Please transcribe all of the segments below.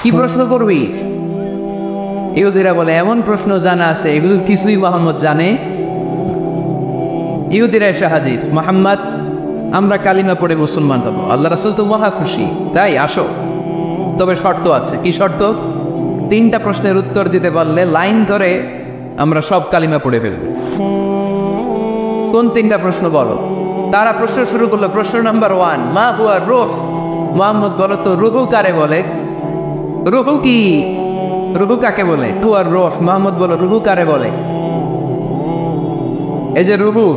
কি প্রশ্ন করবি? ইহুদিরা বলে এমন প্রশ্ন জানা আছে এগুলো কিছুই মোহাম্মদ জানে। ইহুদিরা এসে হাজির, মোহাম্মদ আমরা কালিমা পড়ে মুসলমান হবো। আল্লাহ রাসূল তো মহা খুশি, তাই আসো, তবে শর্ত আছে। কি শর্ত? 3টা প্রশ্নের উত্তর দিতে পারলে লাইন ধরে আমরা সব কালিমা পড়ে ফেলবো। কোন 3টা প্রশ্ন বলো? তারা প্রশ্ন শুরু করলো। প্রশ্ন নাম্বার 1, মা হুয়া রূহ। মুহাম্মদ বলো তো রুহু কারে বলে? রুহু কি? রুহু কাকে বলে? হুয়া রূহ। মুহাম্মদ বলো রুহু কারে বলে? এই যে রুহু,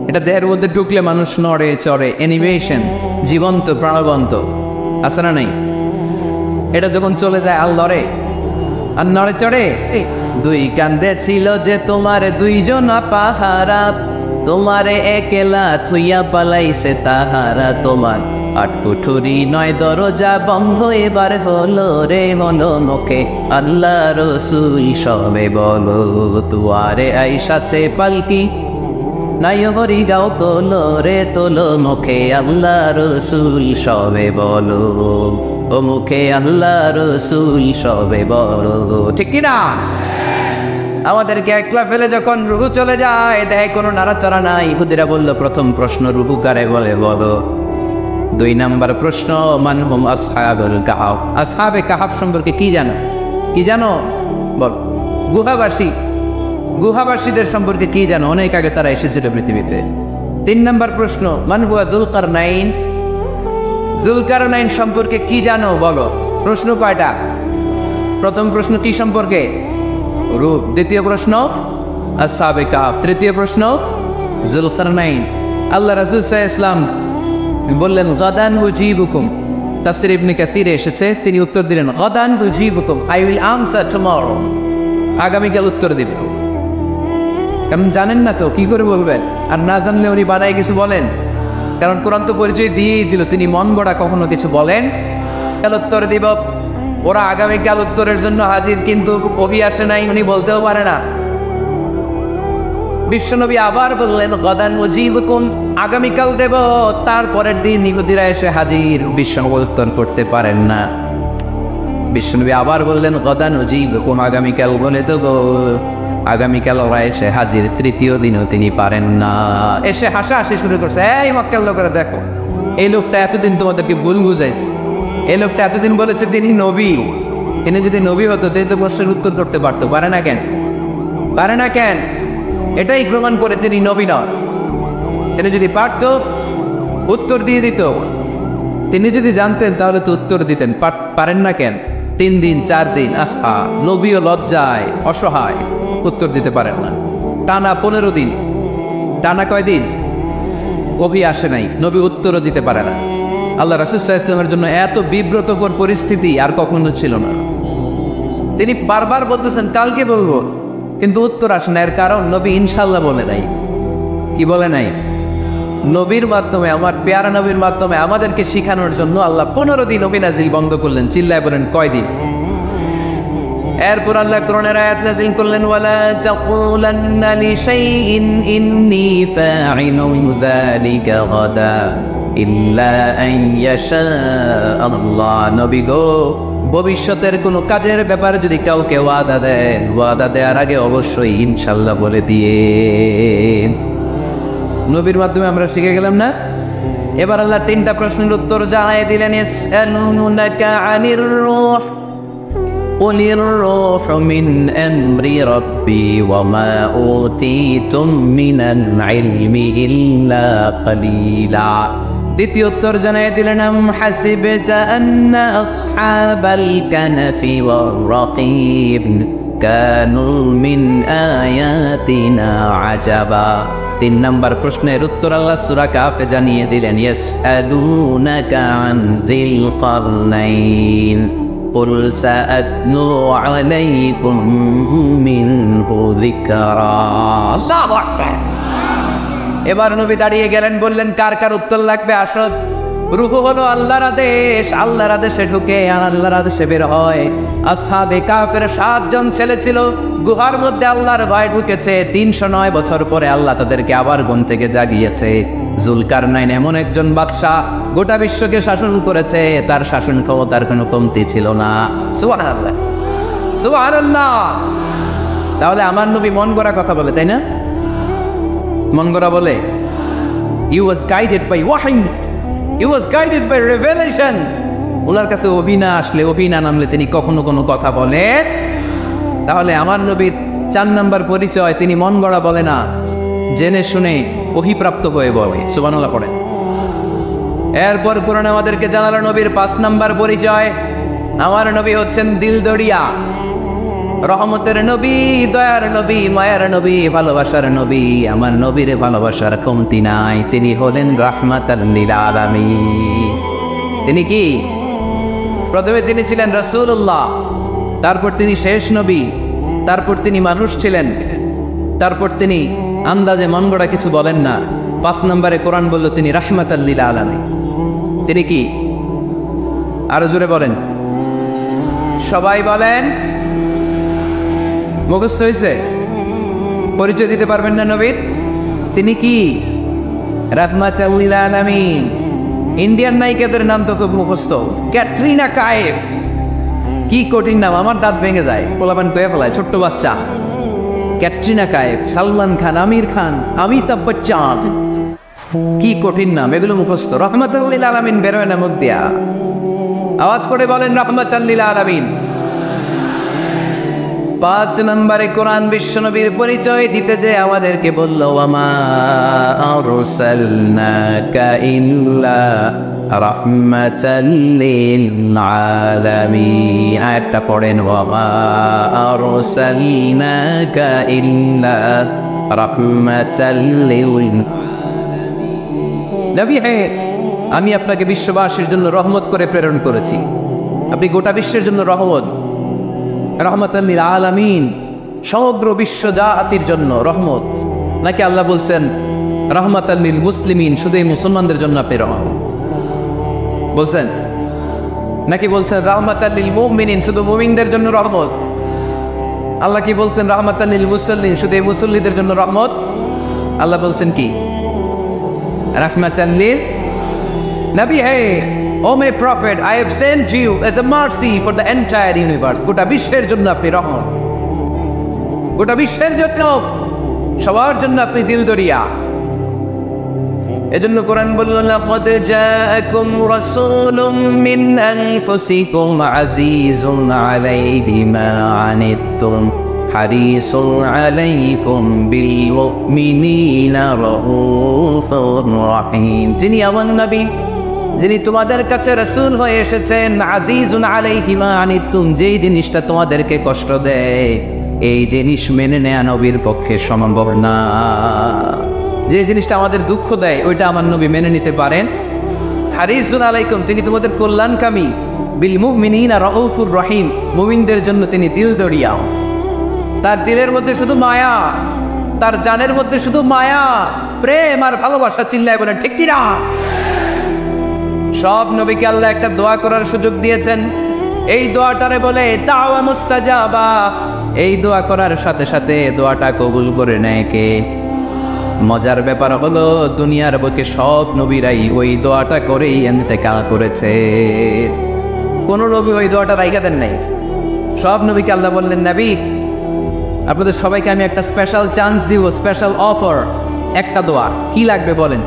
এটা দেহের মধ্যে ঢুকলে মানুষ নড়ে চড়ে, অ্যানিমেশন, জীবন্ত প্রাণবন্ত, আছে না নাই? এটা যখন চলে যায় আর লড়ে আর নড়ে চড়ে। 2 কান্দে ছিল যে তোমার 2 জনা পাহারা, তোমারে একলা থুইয়া পালাইছে তাহারা। তোমার 8 কুঠুরি 9 দরজা বন্ধ এবার হলো রে, হলো মুখে আল্লাহ রসুল সবে বলো। তুয়ারে আইসাছে পালকি নাই হরি গাও তোলো রে, তোলো মুখে আল্লাহ রসুল সবে বলো। ও মুখে আল্লাহ রসুল সবে বলো। ঠিক কিনা? আমাদেরকে একলা ফেলে যখন রুহু চলে যায়, দেখে কোনো নাড়াচাড়া নাই। ইহুদিরা বলল প্রথম প্রশ্ন রুহু কারে বলে বলো। 2 নাম্বার প্রশ্ন, মান হুম আসহাবুল কাহফ। আসহাবে কাহফ সম্পর্কে কি জানো? কি জানো বল। গুহাবাসী, গুহাবাসীদের সম্পর্কে কি জানো? অনেক আগে তারা এসেছিল পৃথিবীতে। 3 নাম্বার প্রশ্ন, মান হুয়া যুলকারনাইন। যুলকারনাইন সম্পর্কে কি জানো বলো। প্রশ্ন কয়টা? প্রথম প্রশ্ন কি সম্পর্কে? রূপ। দ্বিতীয় প্রশ্ন আসহাবে কাহফ। তৃতীয় প্রশ্ন যুলকারনাইন। আল্লাহ রাসূল সাল্লাল্লাহু আলাইহি ওয়াসাল্লাম বললেন গাদান উজিবুকুম। তাফসীর ইবনে কাসিরে এসেছে, তিনি উত্তর দিলেন গাদান উজিবুকুম, আই উইল আনসার টুমরো। আগামীকাল উত্তর দিবেন। কারণ জানেন না তো কি করে বলবেন, আর না জানলে উনি বানায় কিছু বলেন। কারণ কোরআন তো পরিচয় দিয়েই দিল, তিনি মন গড়া কখনো কিছু বলেন। কাল উত্তর দিব। ওরা আগামীকাল উত্তরের জন্য হাজির, কিন্তু ওহি আসে নাই, উনি বলতেও পারে না। বিশ্বনবী আবার বললেন গাদান উজিবুকুম, আগামীকাল দেব। তারপরের দিন ইহুদিরা এসে হাজির, বিশ্বনবী উত্তর করতে পারেন না। বিশ্বনবী আবার বললেন গাদান উজিবুকুম, আগামীকাল বলে দেব। আগামীকাল ওরা এসে হাজির, তৃতীয় দিনও তিনি পারেন না। এসে হাসাহাসি শুরু করছে, এই মক্কার লোকেরা দেখো, এই লোকটা এতদিন তোমাদেরকে ভুল বুঝাইছে। এই লোকটা এতদিন বলেছে তিনি নবী। তিনি যদি নবী হতো তিনি তো প্রশ্নের উত্তর করতে পারতো। পারে না কেন? পারে না কেন? এটাই প্রমাণ করে তিনি নবী নন। তিনি যদি পারত উত্তর দিয়ে দিত। তিনি যদি জানতেন তাহলে তো উত্তর দিতেন। পারেন না কেন? 3 দিন 4 দিন, আহা, নবীও লজ্জায় অসহায়, উত্তর দিতে পারেন না। টানা 15 দিন। টানা কয় দিন? ওহী আসে নাই, নবী উত্তরও দিতে পারে না। আল্লাহ রাসূল সাল্লাল্লাহু আলাইহি ওয়াসাল্লামের জন্য এত বিব্রতকর পরিস্থিতি আর কখনো ছিল না। তিনি বারবার বলতেছেন কালকে বলবো, কিন্তু উত্তর আসে না। এর কারণ নবী ইনশাআল্লাহ বলে নাই। কি বলে নাই? নবীর মাধ্যমে, আমার পেয়ারা নবীর মাধ্যমে আমাদেরকে শিখানোর জন্য আল্লাহ 15 দিন নবী নাজিল বন্ধ করলেন। চিল্লায় বলেন কয়দিন? এরপর আল্লাহ কোরআনের আয়াত নাজিল করলেন, ওয়ালা তাকুলান্না লিশাইইন ইন্নী ফাইলুন যালিকা গাদা ইল্লা আন ইয়াশা আল্লাহ। নবী গো, ভবিষ্যতের কোনো কাজের ব্যাপারে যদি কাউকে ওয়াদা দেয়, ওয়াদা দেওয়ার আগে অবশ্যই ইনশাআল্লাহ বলে দিয়ে। নবীর মাধ্যমে আমরা শিখে গেলাম না? এবার আল্লাহ 3টা প্রশ্নের উত্তর জানাই দিলেন। ইয়াসআলুনাকা আনির রূহ কুলির রূহু মিন আমরি রাব্বি ওয়া মা উতীতুম মিনাল ইলমি ইল্লা কালিলা। দ্বিতীয় উত্তর জানাই দিলেন, আম হাসিবতা আন্না আসহাবাল কানফি ওয়ার রাকিব কানু মিন আয়াতিনা আজাবা। 3 নম্বর প্রশ্নের উত্তর আল্লাহ সূরা কাফে জানিয়ে দিলেন, ইয়াসআলুনাকা আন যিল কারনাইন কুল সাআতলু আলাইকুম মিনহু যিকরা। আল্লাহু আকবার। এবার নবী দাঁড়িয়ে গেলেন, বললেন কার কার উত্তর লাগবে আসো। রূহ হলো আল্লাহর আদেশ, আল্লাহর আদেশে ঢুকে আর আল্লাহর আদেশে বের হয়। আসহাবে কাফের 7 জন ছেলে ছিল, গুহার মধ্যে আল্লাহর ভয় ঢুকেছে। 309 বছর পরে আল্লাহ তাদেরকে আবার ঘুম থেকে জাগিয়েছে। জুলকারনাইন এমন একজন বাদশা, গোটা বিশ্বকে শাসন করেছে, তার শাসন ক্ষমতার কোনো কমতি ছিল না। সুবহানাল্লাহ, সুবহানাল্লাহ। তাহলে আমার নবী মন গড়া কথা বলে, তাই না? মন গড়া বলে? He was guided by wahy, he was guided by revelation. ওনার কাছে অভিনা আসলে, অভিনা নামলে তিনি কখনো কোনো কথা বলে। তাহলে আমার নবীর 4 নম্বর পরিচয়, তিনি মন গড়া বলে না, জেনে শুনে ওহীপ্রাপ্ত হয়ে বলে। সুবহানাল্লাহ পড়েন। এরপর কোরআন আমাদেরকে জানালো নবীর 5 নম্বর পরিচয়, আমার নবী হচ্ছেন দিলদরিয়া, রহমতের নবী, দয়ার নবী, মায়ার নবী, ভালোবাসার নবী। আমার নবীর ভালোবাসার কমতি নাই। তিনি হলেন রাহমাতাল লিল আলামিন। তিনি কি? প্রথমে তিনি ছিলেন রাসূলুল্লাহ, তারপর তিনি শেষ নবী, তারপর তিনি মানুষ ছিলেন, তারপর তিনি আন্দাজে মন গড়া কিছু বলেন না। 5 নম্বরে কোরআন বলল তিনি রাহমাতাল লিল আলামিন। তিনি কি? আরো জোরে বলেন, সবাই বলেন। মুখস্থ হয়েছে? পরিচয় দিতে পারবেন না নবীর? তিনি কি? রাহমাতাল লিল আলামিন। ইন্ডিয়ান নায়িকাদের নাম তো খুব মুখস্থ। ক্যাটরিনা কাইফ, কি কঠিন নাম, আমার দাঁত ভেঙে যায়, পোলাপান কয়ে ফেলায়, ছোট্ট বাচ্চা। ক্যাটরিনা কাইফ, সালমান খান, আমির খান, অমিতাভ বচ্চন, কি কঠিন নাম, এগুলো মুখস্থ। রাহমাতুল লিল আলামিন বেরোয় না মুখ দিয়া। আওয়াজ করে বলেন রাহমাতুল লিল আলামিন। 5 নম্বরে কোরআন বিশ্বনবীর পরিচয় দিতে যে আমাদেরকে বলল, ওয়ামা আরসালনাকা ইল্লা রাহমাতাল লিল আলামিন। আয়াতটা পড়েন, ওয়ামা আরসালনাকা ইল্লা রাহমাতাল লিল আলামিন। নবী হে, আমি আপনাকে বিশ্ববাসীর জন্য রহমত করে প্রেরণ করেছি। আপনি গোটা বিশ্বের জন্য রহমত, রাহমাতাল লিল আলামিন, সমগ্র বিশ্ব জাতির জন্য রহমত। নাকি আল্লাহ বলছেন রাহমাতাল লিল মুসলিমিন, শুধু এই মুসলমানদের জন্য আপনি রহমত বলছেন? নাকি বলছেন রাহমাতাল লিল মুমিনিন, শুধু মুমিনদের জন্য রহমত? আল্লাহ কি বলছেন রাহমাতাল লিল মুসল্লিন, শুধু এই মুসল্লিদের জন্য রহমত? আল্লাহ বলছেন কি? রাহমাতাল লিল নবী হে, O my prophet, I have sent you as a mercy for the entire universe. গোটা বিশ্বের জন্য আপনি রহমত, গোটা বিশ্বের জন্য, সবার জন্য আপনি দিলদরিয়া। এজন্য কোরআন বলল, লাকাদ জাআকুম রাসূলুম মিন আনফুসিকুম আজিজুন আলাইহি মা আনিতুম হারিসুন আলাইকুম বিল মুমিনিনা রাউফুর রহিম। যিনি আমার নবী, যিনি তোমাদের কাছে রাসূল হয়ে এসেছেন, আজিজুন আলাইহি মা আনিতুম, যেই জিনিসটা তোমাদেরকে কষ্ট দেয়, এই জিনিস মেনে নেয়া নবীর পক্ষে সম্ভব না। যে জিনিসটা আমাদের দুঃখ দেয়, ওইটা আমার নবী মেনে নিতে পারেন। হারিসুন আলাইকুম, তিনি তোমাদের কল্যাণকামী। বিল মুমিনিনা রাউফুর রহিম, মুমিনদের জন্য তিনি দিলদরিয়া। তার দিলের মধ্যে শুধু মায়া, তার জানের মধ্যে শুধু মায়া, প্রেম আর ভালোবাসা। চিল্লায় বলেন ঠিক কিনা? সব নবীকে আল্লাহ একটা দোয়া করার সুযোগ দিয়েছেন। এই দোয়াটারে বলে দাওয়া মুস্তাজাবা। এই দোয়া করার সাথে সাথে দোয়াটা কবুল করে নেয় কে? মজার ব্যাপার হলো, দুনিয়ার বুকে সব নবীরাই ওই দোয়াটা করেই ইন্তেকাল করেছে। কোন নবী ওই দোয়াটা রাইখা দেন নাই। সব নবীকে আল্লাহ বললেন, নবী আপনাদের সবাইকে আমি একটা স্পেশাল চান্স দিব, স্পেশাল অফার, একটা দোয়া। কি লাগবে বলেন,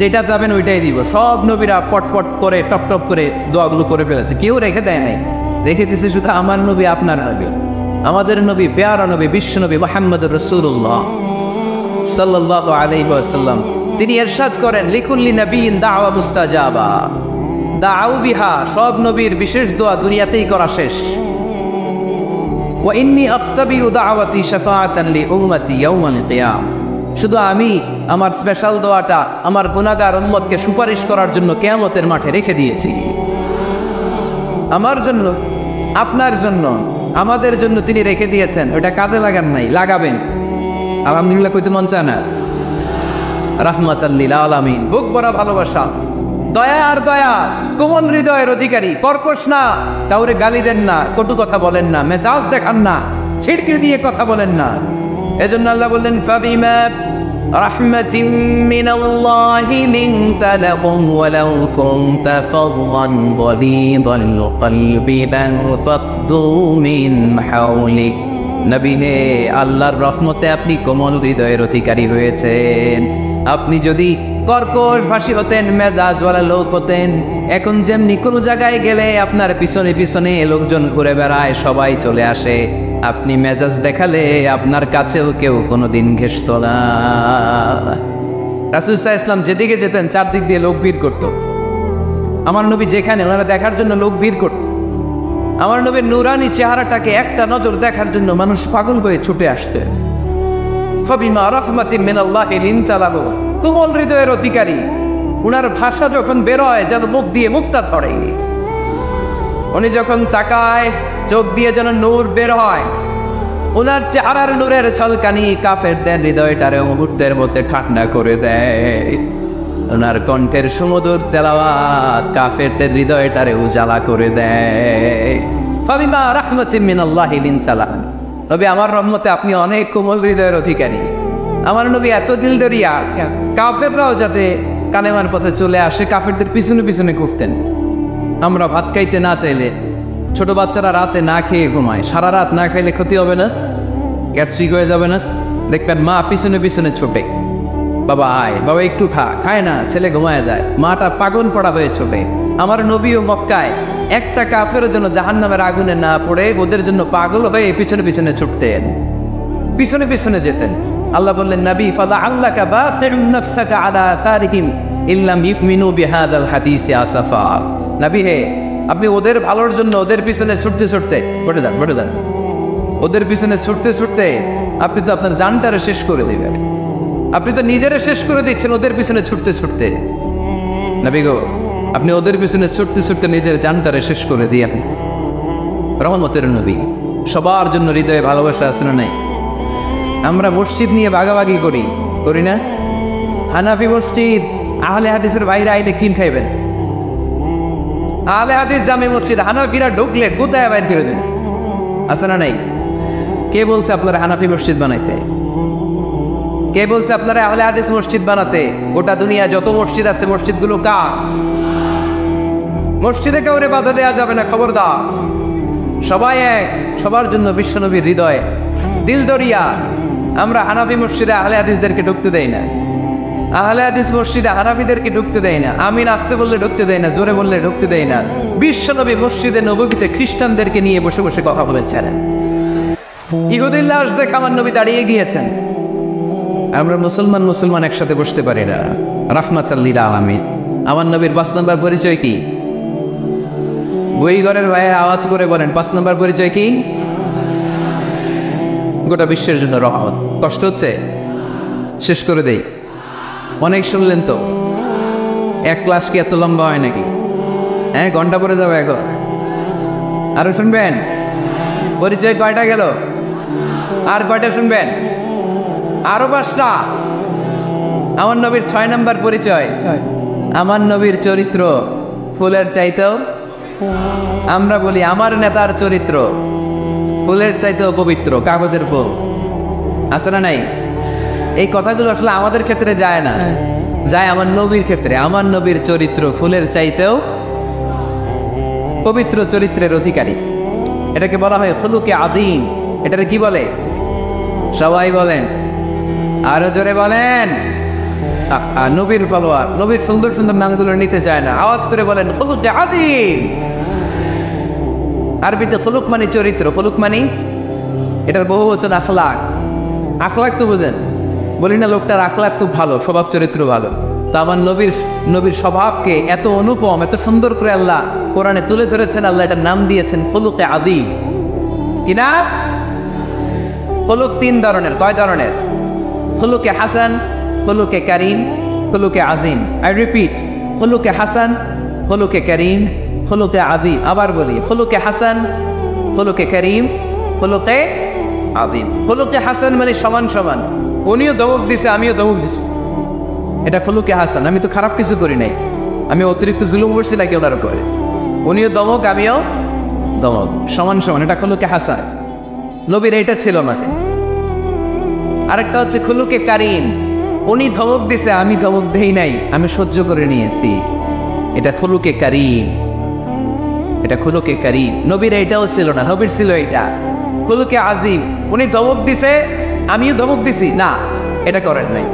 যেটা যাবেন ওইটাই দিব। সব নবীরা পটপট করে টপ টপ করে দোয়াগুলো করে ফেলেছে, কেউ রেখে দেয় নাই। রেখে দিয়েছে শুধু আমার নবী, আপনার নবী, আমাদের নবী, পেয়ারা নবী, বিশ্ব নবী মুহাম্মদুর রাসূলুল্লাহ সাল্লাল্লাহু আলাইহি ওয়াসাল্লাম। তিনি ইরশাদ করেন, লিকুল্লি নবিয়্যিন দাওয়া মুস্তাজাবা দাউ বিহা। সব নবীর বিশেষ দোয়া দুনিয়াতেই করা শেষ। ওয়া ইন্নী আখতাবিউ দাওয়াতি শাফাআতান লি উম্মতি ইয়াউমাল কিয়াম। শুধু আমি আমার স্পেশাল দোয়াটা আমার গুনাহগার উম্মতকে সুপারিশ করার জন্য কিয়ামতের মাঠে রেখে দিয়েছি। আমার জন্য, আপনার জন্য, আমাদের জন্য তিনি রেখে দিয়েছেন। ওটা কাজে লাগান নাই, লাগাবেন। আলহামদুলিল্লাহ কইতে মন চায় না? রাহমাতাল লিল আলামিন, বুক ভরা ভালোবাসা, দয়া আর দয়া, কোমল হৃদয়ের অধিকারী, কর্কশ না, কাউরে গালি দেন না, কটু কথা বলেন না, মেজাজ দেখান না, ছিড়কি দিয়ে কথা বলেন না। এজন্য আল্লাহ বললেন, ফাবিমা রাহমাতিম মিনাল্লাহি লিনতা লাহুম ওয়ালাউ কুনতা ফাদদান গালিযাল কলবি লানফাদ্দু মিন হাওলিক। নবী হে, আল্লাহর রহমতে আপনি কোমল হৃদয়ের অধিকারী হয়েছেন। আপনি যদি কর্কশ ভাষী হতেন, মেজাজওয়ালা লোক হতেন, এখন যেমনি কোনো জায়গায় গেলে আপনার পিছনে পিছনে লোকজন ঘুরে বেড়ায়, সবাই চলে আসে, আপনি মেজাজ দেখালে আপনার কাছেও কেউ কোনোদিন ঘেষত না। রাসূল সাল্লাল্লাহু আলাইহি ওয়াসাল্লাম যেদিকে যেতেন চারদিক দিয়ে লোক ভিড় করত। আমার নবী যেখানে, ওনারা দেখার জন্য লোক ভিড় করত। আমার নবীর নুরানি চেহারাটাকে একটা নজর দেখার জন্য মানুষ পাগল হয়ে ছুটে আসছে। ফাবিমা রাহমাতিন মিনাল্লাহি লিনতা লাহুম, কোমল হৃদয়ের অধিকারী। উনার ভাষা যখন বেরোয় যেন মুখ দিয়ে মুক্তা ঝরে। উনি যখন তাকায় চোখ দিয়ে যেন নূর বের হয়। উনার চেহারার নূরের ঝলকানি কাফেরদের হৃদয়টারে মুহূর্তের মধ্যে ঠান্ডা করে দেয়। ওনার কণ্ঠের সুমধুর তেলাওয়াত কাফেরদের হৃদয়টারে উজালা করে দেয়। ফাবিমা রাহমাতিন মিনাল্লাহি লিনতা লাহুম, নবী আমার রহমতে আপনি অনেক কোমল হৃদয়ের অধিকারী। আমার নবী এত দিলদরিয়া, কাফেররাও যাতে কালেমার পথে চলে আসে কাফেরদের পিছনে পিছনে ঘুরতেন। আমরা ভাত খাইতে না চাইলে, ছোট বাচ্চারা রাতে না খেয়ে ঘুমায়, সারা রাত না খাইলে ক্ষতি হবে না? গ্যাস্ট্রিক হয়ে যাবে না? দেখবেন মা পিছনে পিছনে ছোটে, বাবা আয়, বাবা একটু খা, খায় না, ছেলে ঘুমায় যায়, মাটা পাগল পড়া হয়ে ছোটে। আমার নবীও মক্কায় একটা কাফেরের জন্য জাহান্নামের আগুনে না পড়ে ওদের জন্য পাগল হয়ে পিছনে পিছনে ছুটতেন, পিছনে পিছনে যেতেন। আল্লাহ বললেন, নবী ফালাআল্লাকা বাখিউন নাফসাকা আলা আসারিহিম ইল্লাম ইউমিনু বিহাদাল হাদিসি আসাফা। নবী হে, আপনি ওদের ভালোর জন্য ওদের পিছনে ছুটতে ছুটতে, বটে যান, ওদের পিছনে ছুটতে ছুটতে আপনি তো আপনার জানটারে শেষ করে দিবেন। আপনি তো নিজেরা শেষ করে দিচ্ছেন ওদের পিছনে ছুটতে ছুটতে। নবী গো, আপনি ওদের পিছনে ছুটতে ছুটতে নিজের জানটারে শেষ করে দিয়েন। রহমতের নবী, সবার জন্য হৃদয়ে ভালোবাসা আছে না নাই? আমরা মসজিদ নিয়ে ভাগাভাগি করি না? হানাফি মসজিদ, আহলে হাদিসের বাইরে আইলে কিন খাইবেন? আহলে হাদিস জামে মসজিদ, হানাফিরা ঢুকলে গোতায় বাইর করে দেন, আছে না নাই? কে বলছে আপনারা হানাফি মসজিদ বানাইতে? কে বলছে আপনারা আহলে হাদিস মসজিদ বানাতে? গোটা দুনিয়া যত মসজিদ আছে মসজিদগুলো কার? মসজিদে কাউরে বাধা দেওয়া যাবে না, খবরদার। সবাই এক, সবার জন্য বিশ্বনবীর হৃদয় দিলদরিয়া। আমরা হানাফি মসজিদে আহলে হাদিসদেরকে ঢুকতে দেই না, আহলে হাদিস মসজিদে হানাফিদেরকে ঢুকতে দেয় না, আমিন আসতে বললে ঢুকতে দেয় না, জোরে বললে ঢুকতে দেয় না। বিশ্বনবী মসজিদে নববীতে খ্রিস্টানদেরকে নিয়ে বসে বসে কথা বলেছেন। ইহুদির লাশ দেখে আমার নবী দাঁড়িয়ে গিয়েছেন। আমরা মুসলমান একসাথে বসতে পারি না। রাহমাতাল লিল আলামিন। আমার নবীর 5 নম্বর পরিচয় কি? বই ঘরের ভাইয়ের আওয়াজ করে বলেন, 5 নম্বর পরিচয় কি? গোটা বিশ্বের জন্য রহমত। কষ্ট হচ্ছে? শেষ করে দেই। অনেক শুনলেন তো, এক ক্লাস কি এত লম্বা হয় নাকি? হ্যাঁ, ঘন্টা পরে যাবে এখন। আরো শুনবেন? পরিচয় কয়টা গেল? আর কয়টা শুনবেন? আরো 5টা। আমার নবীর 6 নম্বর পরিচয়, আমার নবীর চরিত্র ফুলের চাইতেও, আমরা বলি আমার নেতার চরিত্র ফুলের চাইতেও পবিত্র, কাগজের ফুল, আছে না নাই? এই কথাগুলো আসলে আমাদের ক্ষেত্রে যায় না, যায় আমার নবীর ক্ষেত্রে। আমার নবীর চরিত্র ফুলের চাইতেও পবিত্র চরিত্রের অধিকারী। এটাকে বলা হয় খুলুকে আযীম। এটাকে কি বলে? সবাই বলেন, আরো জোরে বলেন। নবীর ফলোয়ার, নবীর সুন্দর সুন্দর নামগুলো নিতে চায় না, আওয়াজ করে বলেন খুলুকে আযীম। আরবিতে খুলুক মানে চরিত্র, খুলুক মানে এটার বহু বচন আখলাক। আখলাক তো বুঝেন, বলি না লোকটার আখলাক খুব ভালো, স্বভাব চরিত্র ভালো। তো আমার নবীর স্বভাবকে এত অনুপম, এত সুন্দর করে আল্লাহ কোরআনে তুলে ধরেছেন। আল্লাহ এটার নাম দিয়েছেন খুলুকে আযীম। কি না? খুলুক 3 ধরনের। কয় ধরনের? খুলুকে হাসান, খুলুকে কারীম, খুলুকে আযীম। আই রিপিট, খুলুকে হাসান, খুলুকে কারীম, খুলুকে আযীম। আবার বলি, খুলুকে হাসান, খুলুকে কারীম, খুলুকে আযীম। খুলুকে হাসান মানে সমান সমান, উনিও দমক দিছে আমিও দমক দিছি, এটা খুলুকে হাসান। আমি তো খারাপ কিছু করি নাই, আমি অতিরিক্ত জুলুম করছি নাকি ওনার উপরে? উনিও দমক আমিও দমক, সমান সমান, এটা খুলুকে হাসান। নবীর এটা ছিল না। আরেকটা হচ্ছে খুলুকে কারীম। উনি ধমক দিছে, আমি ধমক দেই নাই, আমি সহ্য করে নিয়েছি। এটা খুলুকে কারীম, এটা খুলুকে কারীম। নবীর এটাও ছিল না, নবীর ছিল এটা খুলুকে আজিম। উনি ধমক দিছে, আমিও ধমক দিছি, না এটা করেন নাই।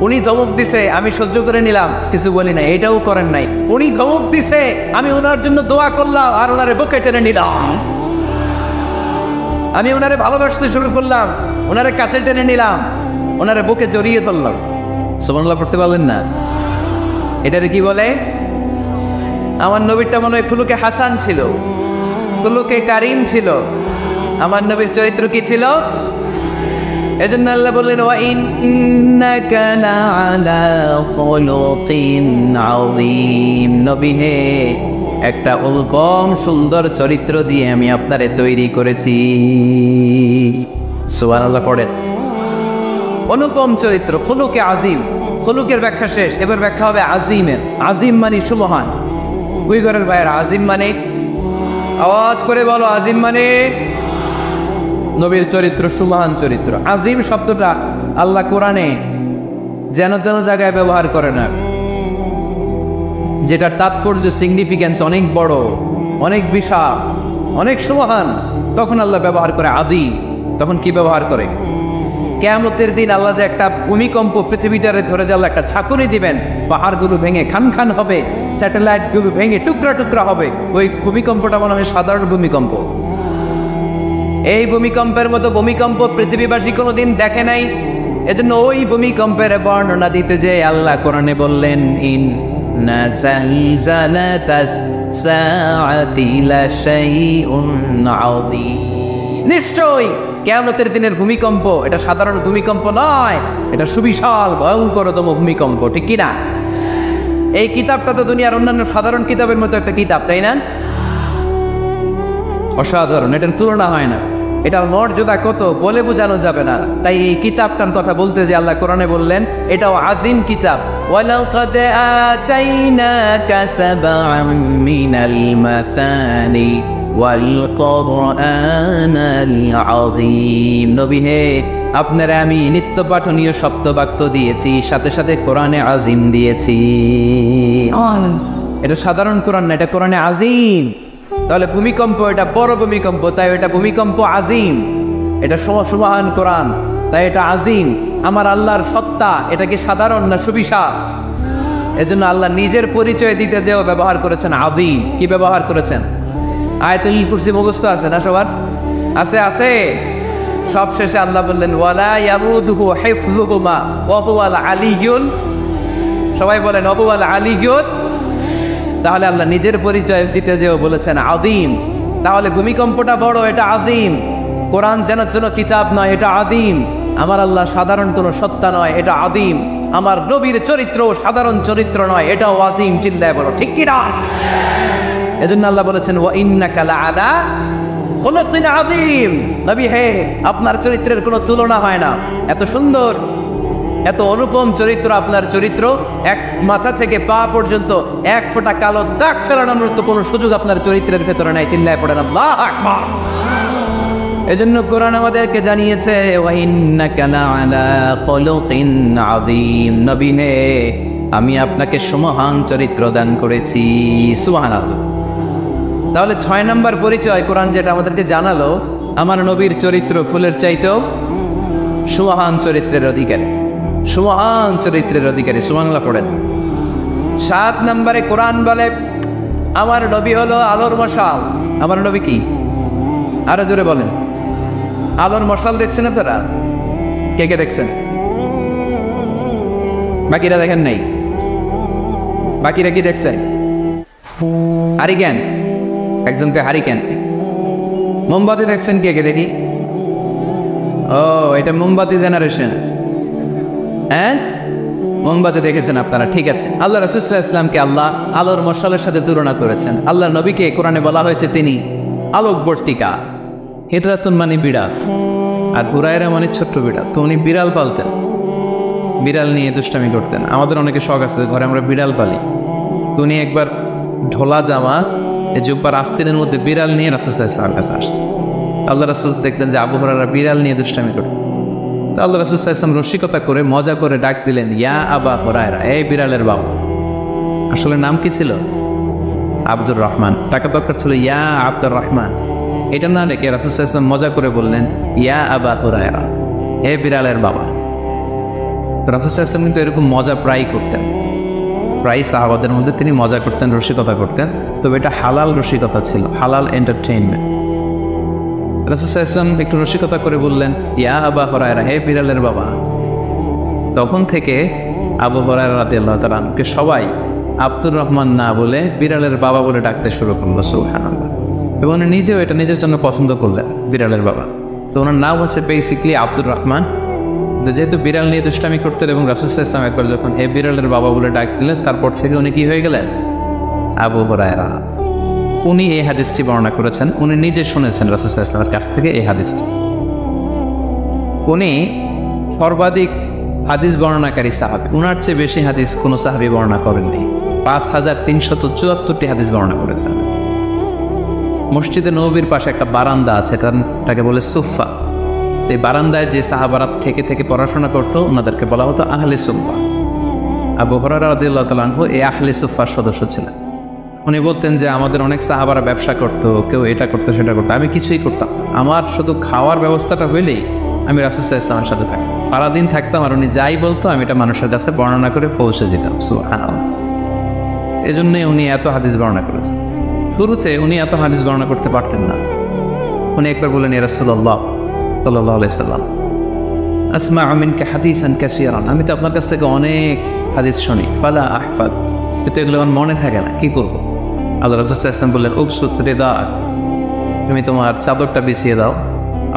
উনি ধমক দিছে, আমি সহ্য করে নিলাম, কিছু বলি না, এটাও করেন নাই। উনি ধমক দিছে, আমি ওনার জন্য দোয়া করলাম আর ওনারে বুকে টেনে নিলাম। আমি ওনারে ভালোবাসতে শুরু করলাম, ওনারে কাছে টেনে নিলাম, ওনারে বুকে জড়িয়ে ধরলাম। সুবহানাল্লাহ পড়তে পারলেন না? এটারে কি বলে? আমার নবীরটা মনে হয় খুলুকে হাসান ছিল, খুলুকে কারীম ছিল। আমার নবীর চরিত্র কি ছিল? এজন্য আল্লাহ বললেন, ওয়া ইন্নাকা লাআলা খুলুকিন আযীম। নবী হে, একটা অনুপম সুন্দর চরিত্র দিয়ে আমি আপনারে তৈরি করেছি। সুবহানাল্লাহ পড়েন। অনুপম চরিত্র, খুলুকে আজিম। খুলুকের ব্যাখ্যা শেষ, এবার ব্যাখ্যা হবে আজিমের। আজিম মানে সুমহান। উইগরের ভাইয়ের আজিম মানে, আওয়াজ করে বলো, আজিম মানে নবীর চরিত্র, সুমহান চরিত্র। আজিম শব্দটা আল্লাহ কোরআনে যেন তেন জায়গায় ব্যবহার করে না, যেটার তাৎপর্য, সিগনিফিক্যান্স অনেক বড়, অনেক বিশাল, অনেক সুমহান, তখন আল্লাহ ব্যবহার করে আদি। তখন কি ব্যবহার করে? কিয়ামতের দিন আল্লাহ যে একটা ভূমিকম্প পৃথিবীটারে ধরে যে আল্লাহ একটা ছাকুনি দিবেন, পাহাড়গুলো ভেঙে খান খান হবে, স্যাটেলাইটগুলো ভেঙে টুকরা টুকরা হবে, ওই ভূমিকম্পটা মনে হয় সাধারণ ভূমিকম্প। এই ভূমিকম্পের মতো ভূমিকম্প পৃথিবীবাসী কোনোদিন দেখে নাই। এজন্য ওই ভূমিকম্পের বর্ণনা দিতে যে আল্লাহ কোরআনে বললেন, ইন্না জালজালাতাস সাআতি লাশাইউন আযীম। নিশ্চয়ই কিয়ামতের দিনের ভূমিকম্প এটা সাধারণ ভূমিকম্প নয়, এটা সুবিশাল ভয়ঙ্করতম ভূমিকম্প, ঠিক কিনা? এই কিতাবটা তো দুনিয়ার অন্যান্য সাধারণ কিতাবের মতো একটা কিতাব, তাই না? অসাধারণ, এটার তুলনা হয় না। এটার মর্যাদা কত বলে বোঝানো যাবে না। তাই এই কিতাবটার কথা বলতে যে আল্লাহ কোরআনে বললেন এটাও আজিম কিতাব। ওয়ালাকাদ আতাইনাকা সাবআম মিনাল মাসানি ওয়াল কুরআনাল আযীম। নবী হে, আপনারা আমি নিত্য পাঠনীয় সপ্তবাক্য দিয়েছি, সাথে সাথে কোরআনে আজিম দিয়েছি। এটা সাধারণ কোরআন না, এটা কোরআনে আজিম। তাহলে ভূমিকম্প এটা বড় ভূমিকম্প, তাই এটা ভূমিকম্প আজিম। এটা সুমহান কোরআন, তাই এটা আজিম। আমার আল্লাহর সত্তা এটা কি সাধারণ না সুবিশাল? এজন্য আল্লাহ নিজের পরিচয় দিতে যেও ব্যবহার করেছেন আযীম। কি ব্যবহার করেছেন? আয়াতুল কুরসি মুখস্থ আছে না সবার? আছে, আছে। সব শেষে আল্লাহ বললেন, ওয়ালা ইয়াউদুহু হিফযুহুমা ওয়া হুয়াল আলিয়্যুল। সবাই বলেন, ওয়া হুয়াল আলিয়্যুল। তাহলে আল্লাহ নিজের পরিচয় দিতে যেও বলেছেন আযীম। তাহলে ভূমিকম্পটা বড়, এটা আযীম। কোরআন যেন যেন কিতাব নয়, এটা আযীম। আমার আল্লাহ সাধারণ কোনো সত্তা নয়, এটা আযীম। আমার নবীর চরিত্র সাধারণ চরিত্র নয়, এটাও আযীম। চিল্লায় বলো ঠিক কি না? এজন্য আল্লাহ বলেছেন, ওয়া ইন্নাকা লাআলা খুলুকিন আযীম। নবী হে, আপনার চরিত্রের কোনো তুলনা হয় না। এত সুন্দর, এত অনুপম চরিত্র আপনার চরিত্র। এক মাথা থেকে পা পর্যন্ত এক ফোঁটা কালো দাগ ফেলানোর মতো কোনো সুযোগ আপনার চরিত্রের ভেতরে নাই। চিল্লায় পড়েন আল্লাহু আকবার। এজন্য কোরআন আমাদেরকে জানিয়েছে, ওয়া ইন্নাকা লাআলা খুলুকিন আযীম। নবী হে, আমি আপনাকে সুমহান চরিত্র দান করেছি। সুবহানাল্লাহ। তাহলে 6 নম্বর পরিচয় কোরআন যেটা আমাদেরকে জানালো, আমার নবীর চরিত্র ফুলের চাইতেও সুমহান চরিত্রের অধিকারী, সুমহান চরিত্রের অধিকারী। সুবহানাল্লাহ পড়েন। 7 নম্বরে কোরআন বলে, আমার নবী হলো আলোর মশাল। আমার নবী কি? আরো জোরে বলেন। আলোর মশাল দেখছেন আপনারা? কে কে দেখছেন? বাকিরা দেখেন নাই? বাকিরা কি দেখছেন? হারিকেন, একজনকে হারিকেন। মোমবাতি দেখছেন কে কে? দেখি। ও, এটা মোমবাতি জেনারেশন। হ্যাঁ, মোমবাতি দেখেছেন আপনারা, ঠিক আছে। আল্লাহ রাসূল সাল্লাল্লাহু আলাইহি ওয়াসাল্লামকে আল্লাহ আলোর মশালের সাথে তুলনা করেছেন। আল্লাহ নবীকে কোরআনে বলা হয়েছে তিনি আলোকবর্তিকা। হিদরাতুন মানে বিড়াল, আর হুরায়রা মানে ছোট্ট বিড়াল। তো উনি বিড়াল পালতেন, বিড়াল নিয়ে দুষ্টামি করতেন। আমাদের অনেকে শখ আছে, ঘরে আমরা বিড়াল পালি। তো উনি একবার ঢোলা জামা, এই জুব্বার আস্তিনের মধ্যে বিড়াল নিয়ে রাসূল সাল্লাল্লাহু আলাইহি ওয়াসাল্লামের কাছে আসছে। আল্লাহ রাসূল দেখলেন যে আবু হুরায়রা বিড়াল নিয়ে দুষ্টামি করতেন। তো আল্লাহ রাসূল সাল্লাল্লাহু আলাইহি ওয়াসাল্লাম রসিকতা করে মজা করে ডাক দিলেন, ইয়া আবা হুরায়রা, এই বিড়ালের বাবা। আসলে নাম কি ছিল? আব্দুর রহমান। টাকা দরকার ছিল ইয়া আব্দুর রহমান। এটা না রেখে রাসূল সাল্লাল্লাহু আলাইহি ওয়াসাল্লাম মজা করে বললেন, ইয়া আবা হুরায়রা, এই বিড়ালের বাবা। রাসূল সাল্লাল্লাহু আলাইহি ওয়াসাল্লাম কিন্তু এরকম মজা প্রায়ই করতেন। প্রায় সাহাবাদের মধ্যে তিনি মজা করতেন, রসিকতা করতেন। তবে এটা হালাল রসিকতা ছিল, হালাল এন্টারটেইনমেন্ট। রাসূল সাল্লাল্লাহু আলাইহি ওয়াসাল্লাম একটু রসিকতা করে বললেন, ইয়া আবা হুরায়রা, হে বিড়ালের বাবা। তখন থেকে আবু হুরায়রা রাদিয়াল্লাহু তাআলা আনহুকে সবাই আব্দুর রহমান না বলে বিড়ালের বাবা বলে ডাকতে শুরু করলো। সুবহানাল্লাহ। এবং উনি নিজেও এটা নিজের জন্য পছন্দ করলেন, বিড়ালের বাবা। তো ওনার নাম হচ্ছে বেসিকলি আব্দুর রহমান। তো যেহেতু বিড়াল নিয়ে দুষ্টামি করতেন এবং রাসূল সাল্লাল্লাহু আলাইহি ওয়াসাল্লাম একবার যখন হে বিড়ালের বাবা বলে ডাক দিলেন, তারপর থেকে উনি কি হয়ে গেলেন? আবু হুরায়রা। উনি এই হাদিসটি বর্ণনা করেছেন, উনি নিজে শুনেছেন রাসূল সাল্লাল্লাহু আলাইহি ওয়াসাল্লামের কাছ থেকে এই হাদিসটি। উনি সর্বাধিক হাদিস বর্ণনাকারী সাহাবী, উনার চেয়ে বেশি হাদিস কোনো সাহাবী বর্ণনা করেননি। 5374টি হাদিস বর্ণনা করেছেন। মসজিদে নববীর পাশে একটা বারান্দা আছে, এটাকে বলে সুফা। এই বারান্দায় যে সাহাবারা থেকে থেকে পড়াশোনা করতো ওনাদেরকে বলা হতো আহলে সুফা। আবু হুরায়রা রাদিয়াল্লাহু তাআলা আনহু এই আহলে সুফার সদস্য ছিলেন। উনি বলতেন যে আমাদের অনেক সাহাবারা ব্যবসা করতো, কেউ এটা করতো সেটা করতো, আমি কিছুই করতাম। আমার শুধু খাওয়ার ব্যবস্থাটা হইলেই আমি রাসূল সাল্লাল্লাহু আলাইহি ওয়াসাল্লামের সাথে থাকতাম, সারাদিন থাকতাম, আর উনি যাই বলতো আমি এটা মানুষের কাছে বর্ণনা করে পৌঁছে দিতাম। সুবহানাল্লাহ। এই জন্যই উনি এত হাদিস বর্ণনা করেছেন। শুরুতে উনি এত হাদিস বর্ণনা করতে পারতেন না। উনি একবার বললেন, ইয়া রাসূলুল্লাহ সাল্লাল্লাহু আলাইহি সাল্লাম, আসমা'ু মিনকা হাদিসান কাসীরান, আমি তো আপনার কাছ থেকে অনেক হাদিস শুনি, ফালা আহফাজ, কিন্তু এগুলো আমার মনে থাকে না, কি করবো? আল্লাহ রাসূল সাল্লাল্লাহু আলাইহি ওয়াসাল্লাম বললেন, উবসুত রিদাআক, তুমি তোমার চাদরটা বিছিয়ে দাও।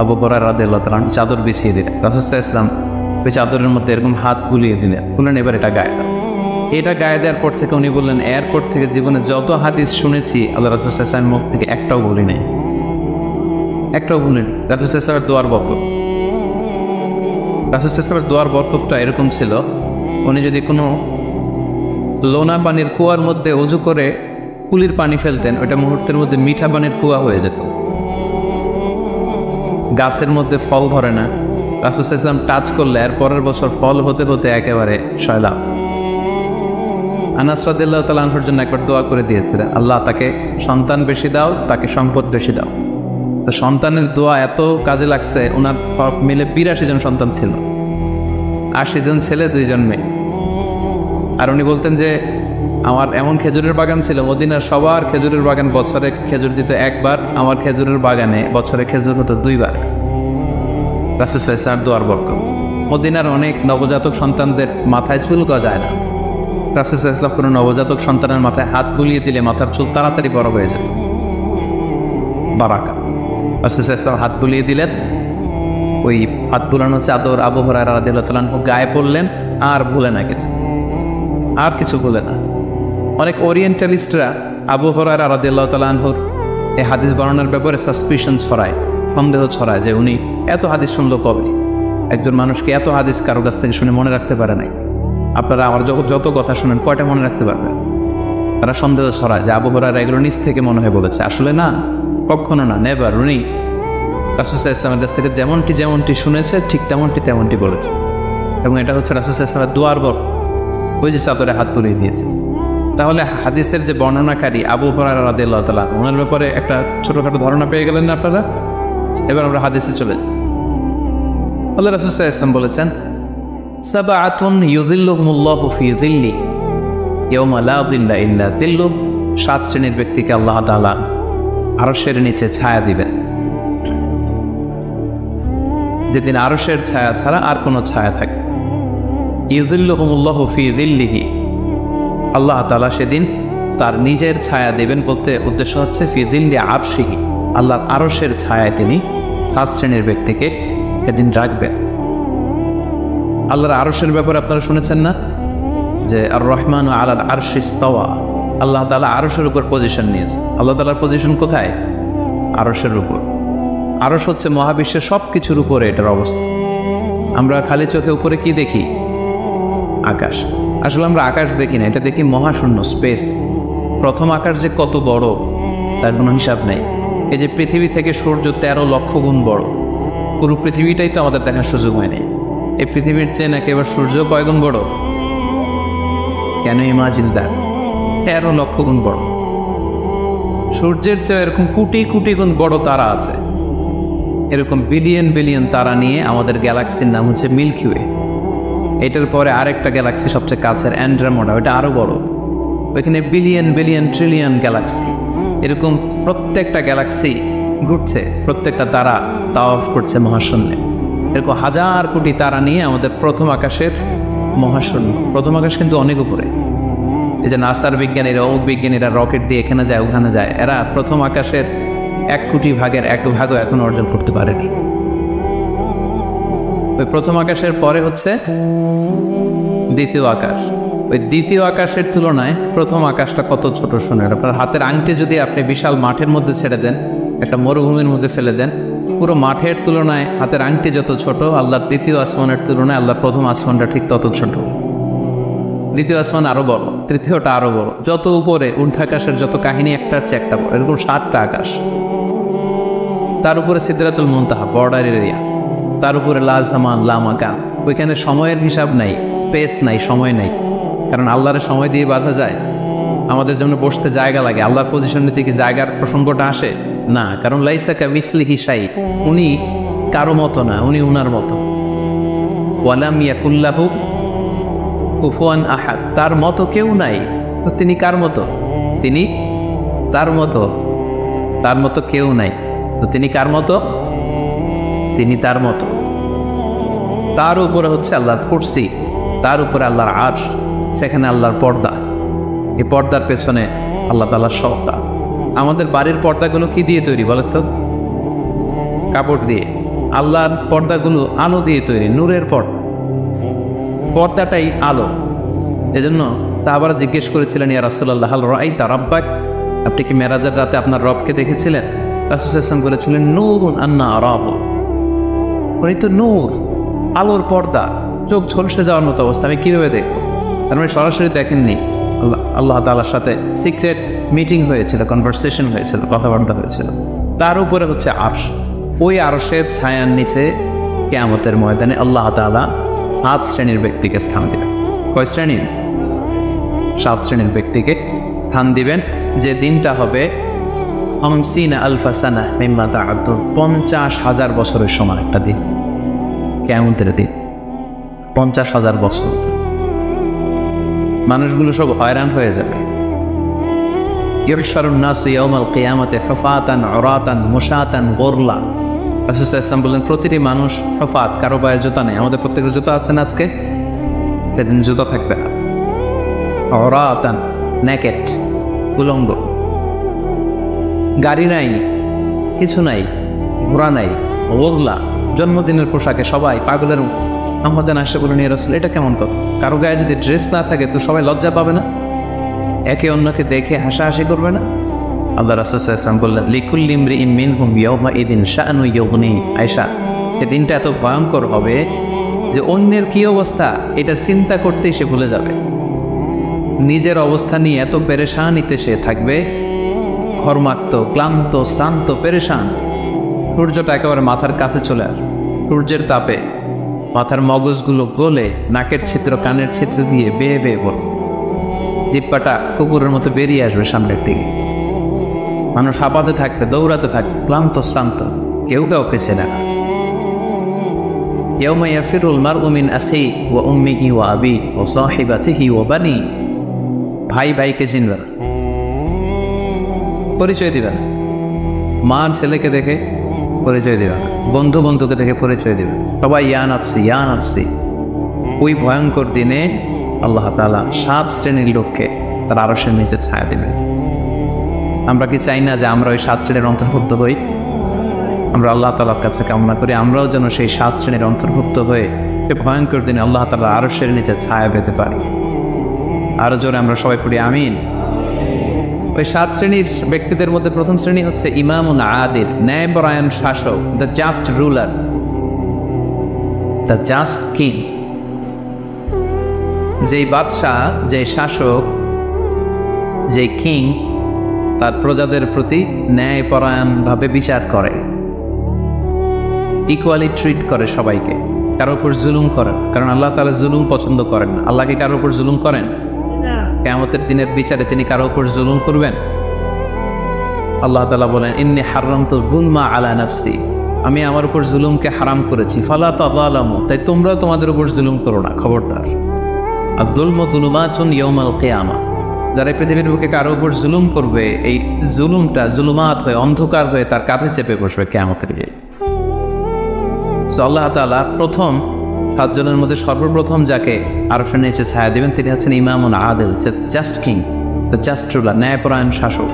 আবু হুরায়রা রাদিয়াল্লাহু তাআলা চাদর বিছিয়ে দিলেন। রাসূল সাল্লাল্লাহু আলাইহি ওয়াসাল্লাম ওই চাদরের মধ্যে এরকম হাত বুলিয়ে দিলেন, বললেন এবার এটা গায়ে দাও। এটা গায়ে দেওয়ার পর থেকে উনি বললেন, এরপর থেকে জীবনে যত হাদিস শুনেছি আল্লাহ রাসূল সাল্লাল্লাহু আলাইহি ওয়াসাল্লামের মুখ থেকে একটাও বলি নাই, একটাও বলিনি। রাসূল সাল্লাল্লাহু আলাইহি ওয়াসাল্লামের দোয়ার বরকত, রাসূল সাল্লাল্লাহু আলাইহি ওয়াসাল্লামের দোয়ার বরকতটা এরকম ছিল, উনি যদি কোনো লোনা পানির কুয়ার মধ্যে ওযু করে কুলির পানি ফেলতেন, ওইটা মুহূর্তের মধ্যে মিঠা পানির কুয়া হয়ে যেত। গাছের মধ্যে ফল ধরে না, রাসূল সাল্লাল্লাহু আলাইহি ওয়াসাল্লাম টাচ করলে আর পরের বছর ফল হতে হতে একেবারে সয়লাভ। আনাস রাদিয়াল্লাহু তাআলা আনহুর জন্য একবার দোয়া করে দিয়েছিলেন, আল্লাহ তাকে সন্তান বেশি দাও, তাকে সম্পদ বেশি দাও। তো সন্তানের দোয়া এত কাজে লাগছে, ওনার মিলে 82 জন সন্তান ছিল, 80 জন ছেলে 2 জন মেয়ে। আর উনি বলতেন যে আমার এমন খেজুরের বাগান ছিল, মদিনার সবার খেজুরের বাগান বছরে খেজুর দিত একবার, আমার খেজুরের বাগানে বছরে খেজুর হতো 2 বার। রাসূল সাল্লাল্লাহু আলাইহি ওয়াসাল্লাম দোয়ার বরকত। মদিনার অনেক নবজাতক সন্তানদের মাথায় চুল গজায় না, রাসূল সাল্লাল্লাহু আলাইহি ওয়াসাল্লাম কোনো নবজাতক সন্তানের মাথায় হাত বুলিয়ে দিলে মাথার চুল তাড়াতাড়ি বড় হয়ে যেত, বারাকা। রাসূল সাল্লাল্লাহু আলাইহি ওয়াসাল্লাম হাত বুলিয়ে দিলেন, ওই হাত বুলানো চাদর আবু হুরায়রা রাদিয়াল্লাহু তাআলা আনহু গায়ে পড়লেন, আর ভুলে না কিছু, আর কিছু ভুলে না। অনেক ওরিয়েন্টালিস্টরা আবু হুরায়রা রাদিয়াল্লাহু তাআলা আনহুর এই হাদিস বর্ণনার ব্যাপারে সাসপিশন ছড়ায়, সন্দেহ ছড়ায় যে উনি এত হাদিস শুনলো কবে? একজন মানুষকে এত হাদিস কারো কাছ থেকে শুনে মনে রাখতে পারে নাই। আপনারা আমার যত কথা শুনেন কয়টা মনে রাখতে পারবেন? তারা সন্দেহ ছড়ায় যে আবু হুরায়রা এগুলো নিজ থেকে মনে হয় বলেছে। আসলে না, কখনো না, নেভার। উনি রাসূল সাল্লাল্লাহু আলাইহি ওয়াসাল্লামের কাছ থেকে যেমনটি শুনেছে ঠিক তেমনটি বলেছে। এবং এটা হচ্ছে রাসূল সাল্লাল্লাহু আলাইহি ওয়াসাল্লামের দোয়ার বর, ওই যে চাদরে হাত বুলিয়ে দিয়েছে। তাহলে হাদিসের যে বর্ণনাকারী আবু হুরায়রা রাদিয়াল্লাহু তাআলা, ওনার ব্যাপারে একটা ছোটখাটো ধারণা পেয়ে গেলেন না আপনারা? এবার আমরা হাদিসে চলে যাই। আল্লাহ রাসূল সাল্লাল্লাহু আলাইহি ওয়াসাল্লাম বলেছেন, সাবআতুন ইউযিল্লুহুমুল্লাহু ফি যিল্লি ইয়াওমা লা যিল্লা ইল্লা যিল্লুহ, 7 শ্রেণীর ব্যক্তিকে আল্লাহ তাআলা আরশের নিচে ছায়া দিবেন, যেদিন আরশের ছায়া ছাড়া আর কোনো ছায়া থাকে। ইউযিল্লুহুমুল্লাহু ফি যিল্লিহি, আল্লাহ তাআলা সেদিন তার নিজের ছায়া দেবেন, বলতে উদ্দেশ্য হচ্ছে ফি যিল্লি আরশিহি, আল্লাহর আরশের ছায়ায় তিনি 7 শ্রেণীর ব্যক্তিকে সেদিন রাখবেন। আল্লাহর আরশের ব্যাপারে আপনারা শুনেছেন না যে আর রহমানু আলাল আরশি ইস্তাওয়া, আল্লাহ তাআলা আরশের উপর পজিশন নিয়েছে। আল্লাহ তাআলার পজিশন কোথায়? আরশের উপর। আরশ হচ্ছে মহাবিশ্বের সব কিছুর উপরে এটার অবস্থা। আমরা খালি চোখে উপরে কি দেখি? আকাশ। আসলে আমরা আকাশ দেখি না, এটা দেখি মহাশূন্য, স্পেস। প্রথম আকাশ যে কত বড় তার কোনো হিসাব নেই। এই যে পৃথিবী থেকে সূর্য 13 লক্ষ গুণ বড়, পুরো পৃথিবীটাই তো আমাদের দেখার সুযোগ হয়নি। এই পৃথিবীর চেয়ে নাকি এবার সূর্য কয়গুণ বড়? কেন ইমাজিন দ্যাট, 13 লক্ষ গুণ বড়। সূর্যের চেয়ে এরকম কোটি কোটি গুণ বড় তারা আছে। এরকম বিলিয়ন বিলিয়ন তারা নিয়ে আমাদের গ্যালাক্সির নাম হচ্ছে মিল্কি ওয়ে। এটার পরে আরেকটা গ্যালাক্সি সবচেয়ে কাছের অ্যান্ড্রোমেডা, ওইটা আরও বড়। ওইখানে বিলিয়ন বিলিয়ন ট্রিলিয়ন গ্যালাক্সি। এরকম প্রত্যেকটা গ্যালাক্সি ঘুরছে, প্রত্যেকটা তারা তাওয়াফ করছে মহাশূন্যে। এরকম হাজার কোটি তারা নিয়ে আমাদের প্রথম আকাশের মহাশূন্য। প্রথম আকাশ কিন্তু অনেক উপরে। এই যে নাসার বিজ্ঞানীরা, অমুক বিজ্ঞানীরা রকেট দিয়ে এখানে যায় ওখানে যায়, এরা প্রথম আকাশের 1 কোটি ভাগের 1 ভাগও এখন অর্জন করতে পারেনি। ওই প্রথম আকাশের পরে হচ্ছে দ্বিতীয় আকাশ। ওই দ্বিতীয় আকাশের তুলনায় প্রথম আকাশটা কত ছোট শোনেন। আপনার হাতের আংটি যদি আপনি বিশাল মাঠের মধ্যে ছেড়ে দেন, একটা মরুভূমির মধ্যে ফেলে দেন, পুরো মাঠের তুলনায় হাতের আংটি যত ছোট, আল্লাহর দ্বিতীয় আসমানের তুলনায় আল্লাহর প্রথম আসমানটা ঠিক তত ছোট। দ্বিতীয় আসমান আরো বড়, তৃতীয়টা আরো বড়। যত উপরে ঊর্ধ্বাকাশের যত কাহিনী একটার চেয়ে একটা বড়, এরকম 7টা আকাশ। তার উপরে সিদরাতুল মুনতাহা, বর্ডার এরিয়া। তার উপরে লা জামান লা মাকান, ওইখানে সময়ের হিসাব নাই, স্পেস নাই, সময় নাই। কারণ আল্লাহর সময় দিয়ে বাঁধা যায়? আমাদের যেমন বসতে জায়গা লাগে, আল্লাহর পজিশন নিতে কি জায়গার প্রসঙ্গটা আসে না? কারণ লাইসা কামিসলিহি শাই, উনি কারো মতো না, উনি উনার মতো। ওয়ালাম ইয়াকুল্লাহু কুফুয়ান আহাদ, তার মতো কেউ নাই। তো তিনি কার মতো? তিনি তার মতো। তার মতো কেউ নাই, তো তিনি কার মতো? তিনি তার মতো। তার উপরে হচ্ছে আল্লাহর কুরসি, তার উপরে আল্লাহর আরশ, সেখানে আল্লাহর পর্দা। এই পর্দার পেছনে আল্লাহ তাআলার সত্তা। আমাদের বাড়ির পর্দাগুলো কি দিয়ে তৈরি বলেন তো? কাপড় দিয়ে। আল্লাহর পর্দাগুলো আলো দিয়ে তৈরি, নূরের পর্দা। পর্দাটাই আলো। এজন্য সাহাবারা জিজ্ঞেস করেছিলেন, ইয়া রাসূলুল্লাহ হাল রাআইতা রাব্বাক, আপনি কি মেরাজের রাতে আপনার রবকে দেখেছিলেন? রাসূল সাল্লাল্লাহু আলাইহি ওয়াসাল্লাম বলেছিলেন, নূরুন আন্না আরাহু, উনি তো নূর, আলোর পর্দা, চোখ ঝলসে যাওয়ার মতো অবস্থা, আমি কীভাবে দেখবো? তার মানে সরাসরি দেখেননি। আল্লাহ তাআলার সাথে সিক্রেট মিটিং হয়েছিল, কনভারসেশন হয়েছিল, কথাবার্তা হয়েছিল। তার উপরে হচ্ছে আরশ। ওই আরশের ছায়ার নিচে কিয়ামতের ময়দানে আল্লাহ তাআলা 7 শ্রেণীর ব্যক্তিকে স্থান দিবেন। কয় শ্রেণী? 7 শ্রেণীর ব্যক্তিকে স্থান দিবেন। যে দিনটা হবে 50 আলফা সানা মিম্মা তা'উদ্দুন, 50,000 বছরের সমান একটা দিন, কিয়ামতের দিন। 50,000 বছর। মানুষগুলো সব হয়রান হয়ে যাবে। ইউহশারুন নাসু ইয়াউমাল কিয়ামাতি হুফাতান উরাতান মুশাতান গুরলা। রাসূল সাল্লাল্লাহু আলাইহি ওয়াসাল্লাম বললেন, প্রতিটি মানুষ হুফাত, কারো পায়ে জুতা নেই। আমাদের প্রত্যেকের জুতা আছে না আজকে? সেদিন জুতা থাকবে না। উরাতান, নেকেট, উলঙ্গ। গাড়ি নাই, কিছু নাই, ঘোড়া নাই। গুরলা, জন্মদিনের পোশাকে সবাই পাগলের মতো। আমাদের আসে বলে নিয়ে রাসূল, এটা কেমন কথা? কারো গায়ে যদি ড্রেস না থাকে তো সবাই লজ্জা পাবে না? একে অন্যকে দেখে হাসাহাসি করবে না? আল্লাহ রাসূল সাল্লাল্লাহু আলাইহি ওয়াসাল্লাম বললেন, লিকুল্লি ইমরিইন মিনহুম ইয়াওমাইদিন শাআনু ইউগনি। আয়েশা, এই দিনটা এত ভয়ঙ্কর হবে যে অন্যের কি অবস্থা এটা চিন্তা করতেই সে ভুলে যাবে। নিজের অবস্থা নিয়ে এত পেরেশানিতে সে থাকবে, ঘর্মাক্ত, ক্লান্ত, শ্রান্ত, পেরেশান। সূর্যটা একেবারে মাথার কাছে চলে আসে। সূর্যের তাপে মাথার মগজগুলো গলে নাকের ছিদ্র, কানের ছিদ্র দিয়ে বেয়ে বেয়ে পড়ে। জিহ্বাটা কুকুরের মতো বেরিয়ে আসবে সামনের দিকে। মানুষ হাঁপাতে থাকবে, দৌড়াতে থাকবে, ক্লান্ত শ্রান্ত, কেউ কাউকে চেনে না। ইয়াউমা ইয়াফিরুল মারউ মিন আখিহি ওয়া উম্মিহি ওয়া আবিহি ওয়া সাহিবাতিহি ওয়া বানি। ভাই ভাইকে চিনবে না, পরিচয় দিবে না। মা ছেলেকে দেখে পরিচয় দিবে না, বন্ধু বন্ধুকে দেখে পরিচয় দিবে। সবাই ইয়া নাফসি ইয়া নাফসি। ওই ভয়ঙ্কর দিনে আল্লাহ তাআলা 7 শ্রেণীর লোককে তার আরশের নিচে ছায়া দিবেন। আমরা কি চাই না যে আমরা ওই 7 শ্রেণীর অন্তর্ভুক্ত হই? আমরা আল্লাহ তাআলার কাছে কামনা করি আমরাও যেন সেই 7 শ্রেণীর অন্তর্ভুক্ত হয়ে এই ভয়ঙ্কর দিনে আল্লাহ তাআলার আরশের নিচে ছায়া পেতে পারি। আরো জোরে আমরা সবাই পড়ি আমিন। ওই 7 শ্রেণীর ব্যক্তিদের মধ্যে প্রথম শ্রেণী হচ্ছে ইমামুন আদিল, ন্যায়পরায়ণ শাসক, the just ruler, the just king. যেই বাদশাহ, যেই শাসক, যেই কিং তার প্রজাদের প্রতি ন্যায়পরায়ণভাবে বিচার করে, ইকুয়ালি ট্রিট করে সবাইকে। কারো উপর জুলুম করেন, কারণ আল্লাহ তাআলা জুলুম পছন্দ করেন না। আল্লাহ কি কারো উপর জুলুম করেন? কিয়ামতের দিনের বিচারে তিনি কারো উপর জুলুম করবেন? আল্লাহ তাআলা বলেন, ইন্নী হারামতু যুলমা আলা নাফসি, আমি আমার উপর জুলুমকে হারাম করেছি, ফালা তাযালামু, তাই তোমরাও তোমাদের উপর জুলুম করো না, খবরদার। আয-যুলমু যুলুমাতুন ইয়াউমাল কিয়ামা, যারা পৃথিবীর বুকে কারো উপর জুলুম করবে, এই জুলুমটা জুলুমাত হয়ে, অন্ধকার হয়ে তার কাঁধে চেপে বসবে কিয়ামতের দিন। সো আল্লাহ তাআলা প্রথম 7 জনের মধ্যে সর্বপ্রথম যাকে আরশের নিচে ছায়া দিবেন তিনি হচ্ছেন ইমামুন আদিল, just king, the just ruler, ন্যায়পরায়ণ শাসক,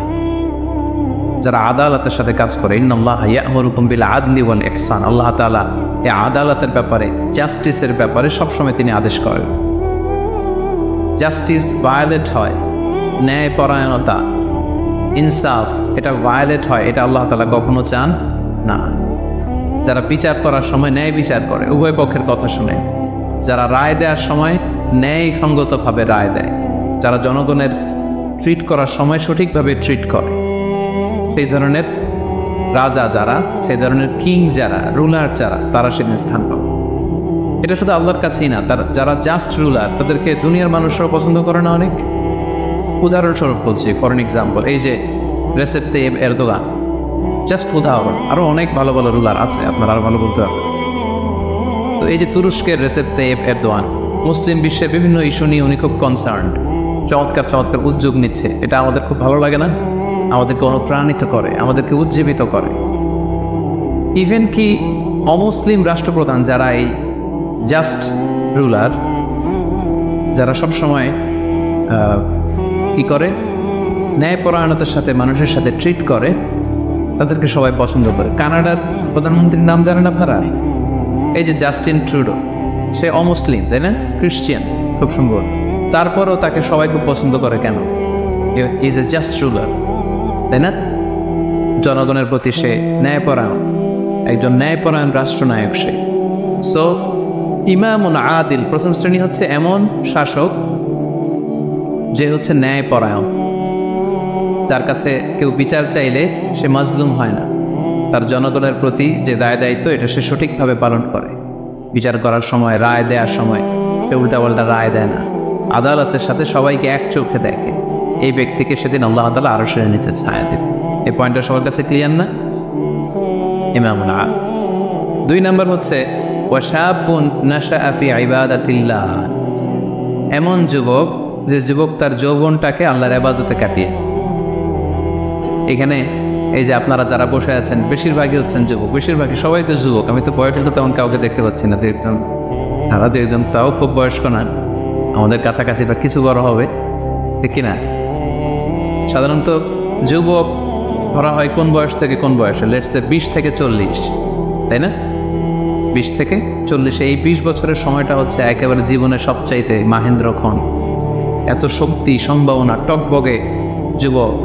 যারা আদালতের সাথে কাজ করে। ইন্নাল্লাহা ইয়া'মুরুকুম বিল আদলি ওয়াল ইহসান, আল্লাহ তাআলা এই আদালতের ব্যাপারে, জাস্টিসের ব্যাপারে সবসময় তিনি আদেশ করেন। জাস্টিস ভায়োলেট হয়, ন্যায়পরায়ণতা, ইনসাফ এটা ভায়োলেট হয়, এটা আল্লাহ তাআলা কখনো চান না। যারা বিচার করার সময় ন্যায় বিচার করে, উভয় পক্ষের কথা শুনে, যারা রায় দেওয়ার সময় ন্যায়সঙ্গতভাবে রায় দেয়, যারা জনগণের ট্রিট করার সময় সঠিকভাবে ট্রিট করে, সেই ধরনের রাজা যারা, সেই ধরনের কিং যারা, রুলার যারা, তারা সেখানে স্থান পাবে। এটা শুধু আল্লাহর কাছেই না, যারা জাস্ট রুলার তাদেরকে দুনিয়ার মানুষরাও পছন্দ করে না অনেক। উদাহরণস্বরূপ বলছি, ফর এন এক্সাম্পল, এই যে রেসেপ তাইয়েব এরদোগান, জাস্ট উদাহরণ, আরও অনেক ভালো ভালো রুলার আছে, আপনারা আরও ভালো বলতে পারবেন। তো এই যে তুরস্কের রেসেপ তাইয়েব এরদোয়ান মুসলিম বিশ্বের বিভিন্ন ইস্যু নিয়ে উনি খুব কনসার্নড, চমৎকার চমৎকার উদ্যোগ নিচ্ছে, এটা আমাদের খুব ভালো লাগে না? আমাদেরকে অনুপ্রাণিত করে, আমাদেরকে উজ্জীবিত করে। ইভেন কি অমুসলিম রাষ্ট্রপ্রধান যারা এই জাস্ট রুলার, যারা সবসময় কি করে, ন্যায়পরায়ণতার সাথে মানুষের সাথে ট্রিট করে, তাদেরকে সবাই পছন্দ করে। কানাডার প্রধানমন্ত্রীর নাম জানেন আপনারা? এই যে জাস্টিন ট্রুডো, সে অমুসলিম, তাই না, খ্রিস্টিয়ান খুব সম্ভব, তারপরেও তাকে সবাই খুব পছন্দ করে। কেন? ইজ এ জাস্ট রুলার, তাই না? জনগণের প্রতি সে ন্যায়পরায়ণ, একজন ন্যায়পরায়ণ রাষ্ট্রনায়ক সে। সো ইমামুন আদিল, প্রথম শ্রেণী হচ্ছে এমন শাসক যে হচ্ছে ন্যায়পরায়ণ, তার কাছে কেউ বিচার চাইলে সে মাজলুম হয় না, তার জনগণের প্রতি যে দায় দায়িত্ব এটা সে সঠিকভাবে পালন করে। বিচার করার সময়, রায় দেওয়ার সময় সে উল্টাপাল্টা রায় দেয় না, আদালতের সাথে সবাইকে এক চোখে দেখে। এই ব্যক্তিকে সেদিন আল্লাহ তাআলা আরশের নিচে ছায়া দেবে। এই পয়েন্টটা সবার কাছে ক্লিয়ার না? ইমামুন আদিল। 2 নম্বর হচ্ছে ওয়াশাবুন নাশাআ ফি ইবাদাতিল্লাহ, এমন যুবক যে যুবক তার যৌবনটাকে আল্লাহর ইবাদতে কাটিয়ে। এখানে এই যে আপনারা যারা বসে আছেন বেশিরভাগই হচ্ছেন যুবক, বেশিরভাগই সবাই তো যুবক। আমি তো বয়সে তো তেমন কাউকে দেখতে পাচ্ছি না, 2-1 তারা 2-1 তাও খুব বয়স্ক না, আমাদের কাছাকাছি বা কিছু বড় হবে, ঠিক কিনা? সাধারণত যুবক ধরা হয় কোন বয়স থেকে কোন বয়সে? লেটস সে 20 থেকে 40, তাই না? 20 থেকে 40, এই 20 বছরের সময়টা হচ্ছে একেবারে জীবনের সবচাইতে মাহেন্দ্রক্ষণ। এত শক্তি, সম্ভাবনা, টকবগে যুবক,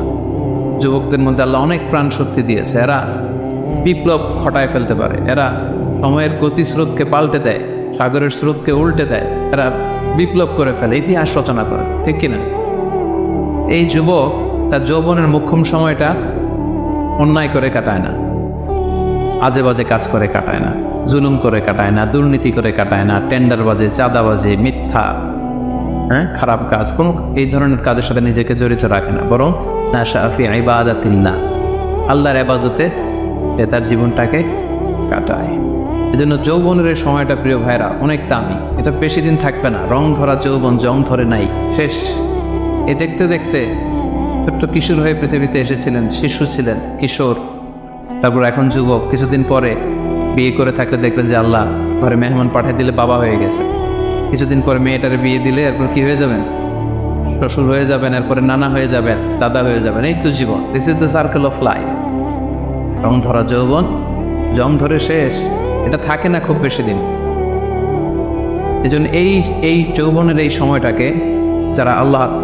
যুবকদের মধ্যে আল্লাহ অনেক প্রাণ শক্তি দিয়েছে। এরা বিপ্লব ঘটায় ফেলতে পারে, এরা সময়ের গতিস্রোতকে পাল্টে দেয়, সাগরের স্রোতকে উল্টে দেয়, এরা বিপ্লব করে ফেলে, ইতিহাস রচনা করে, ঠিক কিনা? এই যুবক তার যৌবনের মোক্ষম সময়টা অন্যায় করে কাটায় না, আজে বাজে কাজ করে কাটায় না, জুলুম করে কাটায় না, দুর্নীতি করে কাটায় না, টেন্ডারবাজে, চাঁদাবাজে, মিথ্যা, খারাপ কাজ, কোনো এই ধরনের কাজের সাথে নিজেকে জড়িত রাখে না, বরং নাশাআ ফি ইবাদাতিল্লাহ, আল্লাহর ইবাদতে তার জীবনটাকে কাটায়। এজন্য যৌবনের এই সময়টা প্রিয় ভাইরা অনেক দামি, এটা বেশি দিন থাকবে না। রং ধরা যৌবন জং ধরে নাই, শেষ। এ দেখতে দেখতে ছোট্ট কিশোর হয়ে পৃথিবীতে এসেছিলেন, শিশু ছিলেন, কিশোর, তারপর এখন যুবক, কিছুদিন পরে বিয়ে করে থাকলে দেখবেন যে আল্লাহ ঘরে মেহমান পাঠিয়ে দিলে বাবা হয়ে গেছে। কিছুদিন পরে মেয়েটারে বিয়ে দিলে এরপর কি হয়ে যাবেন? শ্বশুর হয়ে যাবেন, এরপরে নানা হয়ে যাবেন, দাদা হয়ে যাবেন। এই তো জীবন, this is the circle of life. রং ধরা যৌবন জং ধরে শেষ, এটা থাকে না খুব বেশি দিন। এজন্য এই যৌবনের এই সময়টাকে যারা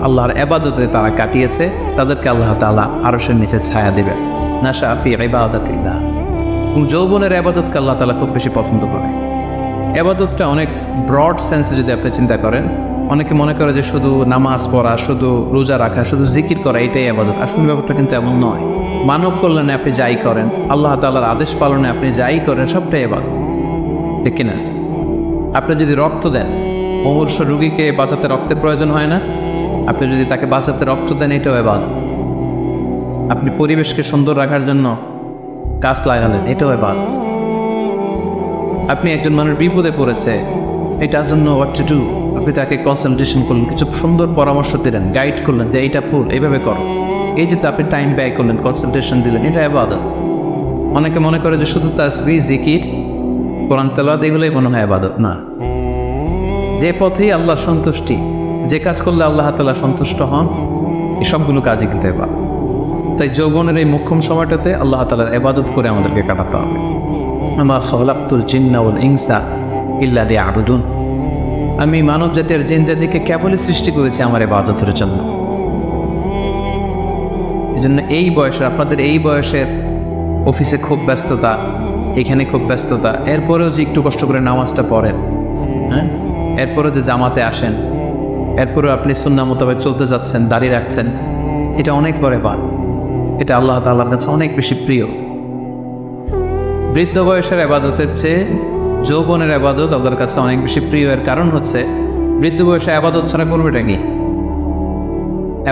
আল্লাহর ইবাদতে তারা কাটিয়েছে, তাদেরকে আল্লাহ তাআলা আরশের নিচে ছায়া দিবেন। নাশাআ ফি ইবাদাতিল্লাহ। যৌবনের ইবাদতকে আল্লাহ তাআলা খুব বেশি পছন্দ করে। ইবাদতটা অনেক ব্রড সেন্সে যদি আপনি চিন্তা করেন, অনেকে মনে করে যে শুধু নামাজ পড়া, শুধু রোজা রাখা, শুধু জিকির করা এটাই ইবাদত। আসলে ব্যাপারটা কিন্তু এমন নয়। মানব কল্যাণে আপনি যাই করেন, আল্লাহ তাআলার আদেশ পালনে আপনি যাই করেন, সবটাই ইবাদত, ঠিক কিনা? আপনি যদি রক্ত দেন, মুমূর্ষ রোগীকে বাঁচাতে রক্তের প্রয়োজন হয় না? আপনি যদি তাকে বাঁচাতে রক্ত দেন, এটাও ইবাদত। আপনি পরিবেশকে সুন্দর রাখার জন্য গাছ লাগালেন, এটাও ইবাদত। আপনি একজন মানুষ বিপদে পড়েছে, এটা জন্য হোয়াট টু ডু, আপনি তাকে কনসালটেশন করলেন, কিছু সুন্দর পরামর্শ দিলেন, গাইড করলেন যে এইটা ভুল, এইভাবে করো। এই যে আপনি টাইম ব্যয় করলেন, কনসালটেশন দিলেন, এটা ইবাদত। অনেকে মনে করে যে শুধু তাসবিহ, জিকির, কোরআন তেলাওয়াত এগুলোই মনে হয় ইবাদত। না, যে পথেই আল্লাহর সন্তুষ্টি, যে কাজ করলে আল্লাহ তাআলা সন্তুষ্ট হন, এই সবগুলো কাজই কিন্তু ইবাদত। তাই যৌবনের এই মোক্ষম সময়টাতে আল্লাহ তাআলার ইবাদত করে আমাদেরকে কাটাতে হবে। আমা খালাকতুল জিন্না ওয়াল ইনসা ইল্লা লিয়াবুদুন, আমি মানব জাতির জিন জাতিকে কেবলই সৃষ্টি করেছি আমার ইবাদতের জন্য। এই জন্য এই বয়সে, আপনাদের এই বয়সের অফিসে খুব ব্যস্ততা, এখানে খুব ব্যস্ততা, এরপরেও যে একটু কষ্ট করে নামাজটা পড়েন, হ্যাঁ, এরপরেও যে জামাতে আসেন, এরপরেও আপনি সুন্নাহ মোতাবেক চলতে যাচ্ছেন, দাঁড়িয়ে রাখছেন, এটা অনেক বড় পান। এটা আল্লাহ তাআলার কাছে অনেক বেশি প্রিয়। বৃদ্ধ বয়সের ইবাদতের চেয়ে যৌবনের ইবাদত আল্লাহর কাছে অনেক বেশি প্রিয়। এর কারণ হচ্ছে, বৃদ্ধ বয়সে ইবাদত ছাড়া করবেটা কি?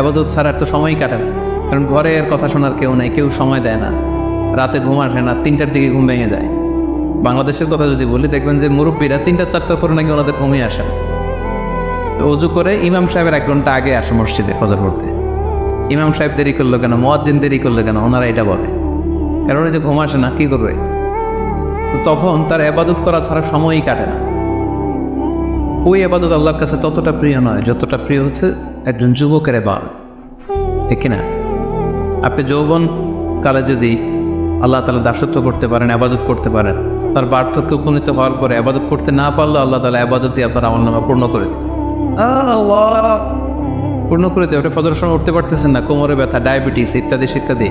ইবাদত ছাড়া তো সময়ই কাটে না। কারণ ঘরে এর কথা শোনার কেউ নাই, কেউ সময় দেয় না, রাতে ঘুম আসে না, 3টার দিকে ঘুম ভেঙে যায়। বাংলাদেশের কথা যদি বলি, দেখবেন যে মুরব্বীরা 3টা-4টার পরে নাকি ওনাদের ঘুমিয়ে আসে। অজু করে ইমাম সাহেবের 1 ঘন্টা আগে আসে মসজিদে ফজর পড়তে। ইমাম সাহেব দেরি করলো কেন, মুয়াজ্জিন দেরি করলো কেন, ওনারা এটা বলে। কারণ এই যে ঘুম আসে না, কি করবে? তখন তার ইবাদত করা ছাড়া সময়ই কাটে না। ওই ইবাদত আল্লাহর কাছে ততটা প্রিয় নয় যতটা প্রিয় হচ্ছে একজন যুবকের ইবাদত, ঠিক না? আপনি যৌবন কালে যদি আল্লাহ তাআলা দাসত্ব করতে পারেন, ইবাদত করতে পারেন, তার বার্ধক্যে উপনীত হওয়ার পরে ইবাদত করতে না পারলে আল্লাহ তাআলা ইবাদত দিয়ে আপনার আমলনামা পূর্ণ করে দেয়। ওটা ফজরের সময় উঠতে পারতেছেন না, কোমরে ব্যথা, ডায়াবেটিস ইত্যাদি ইত্যাদি,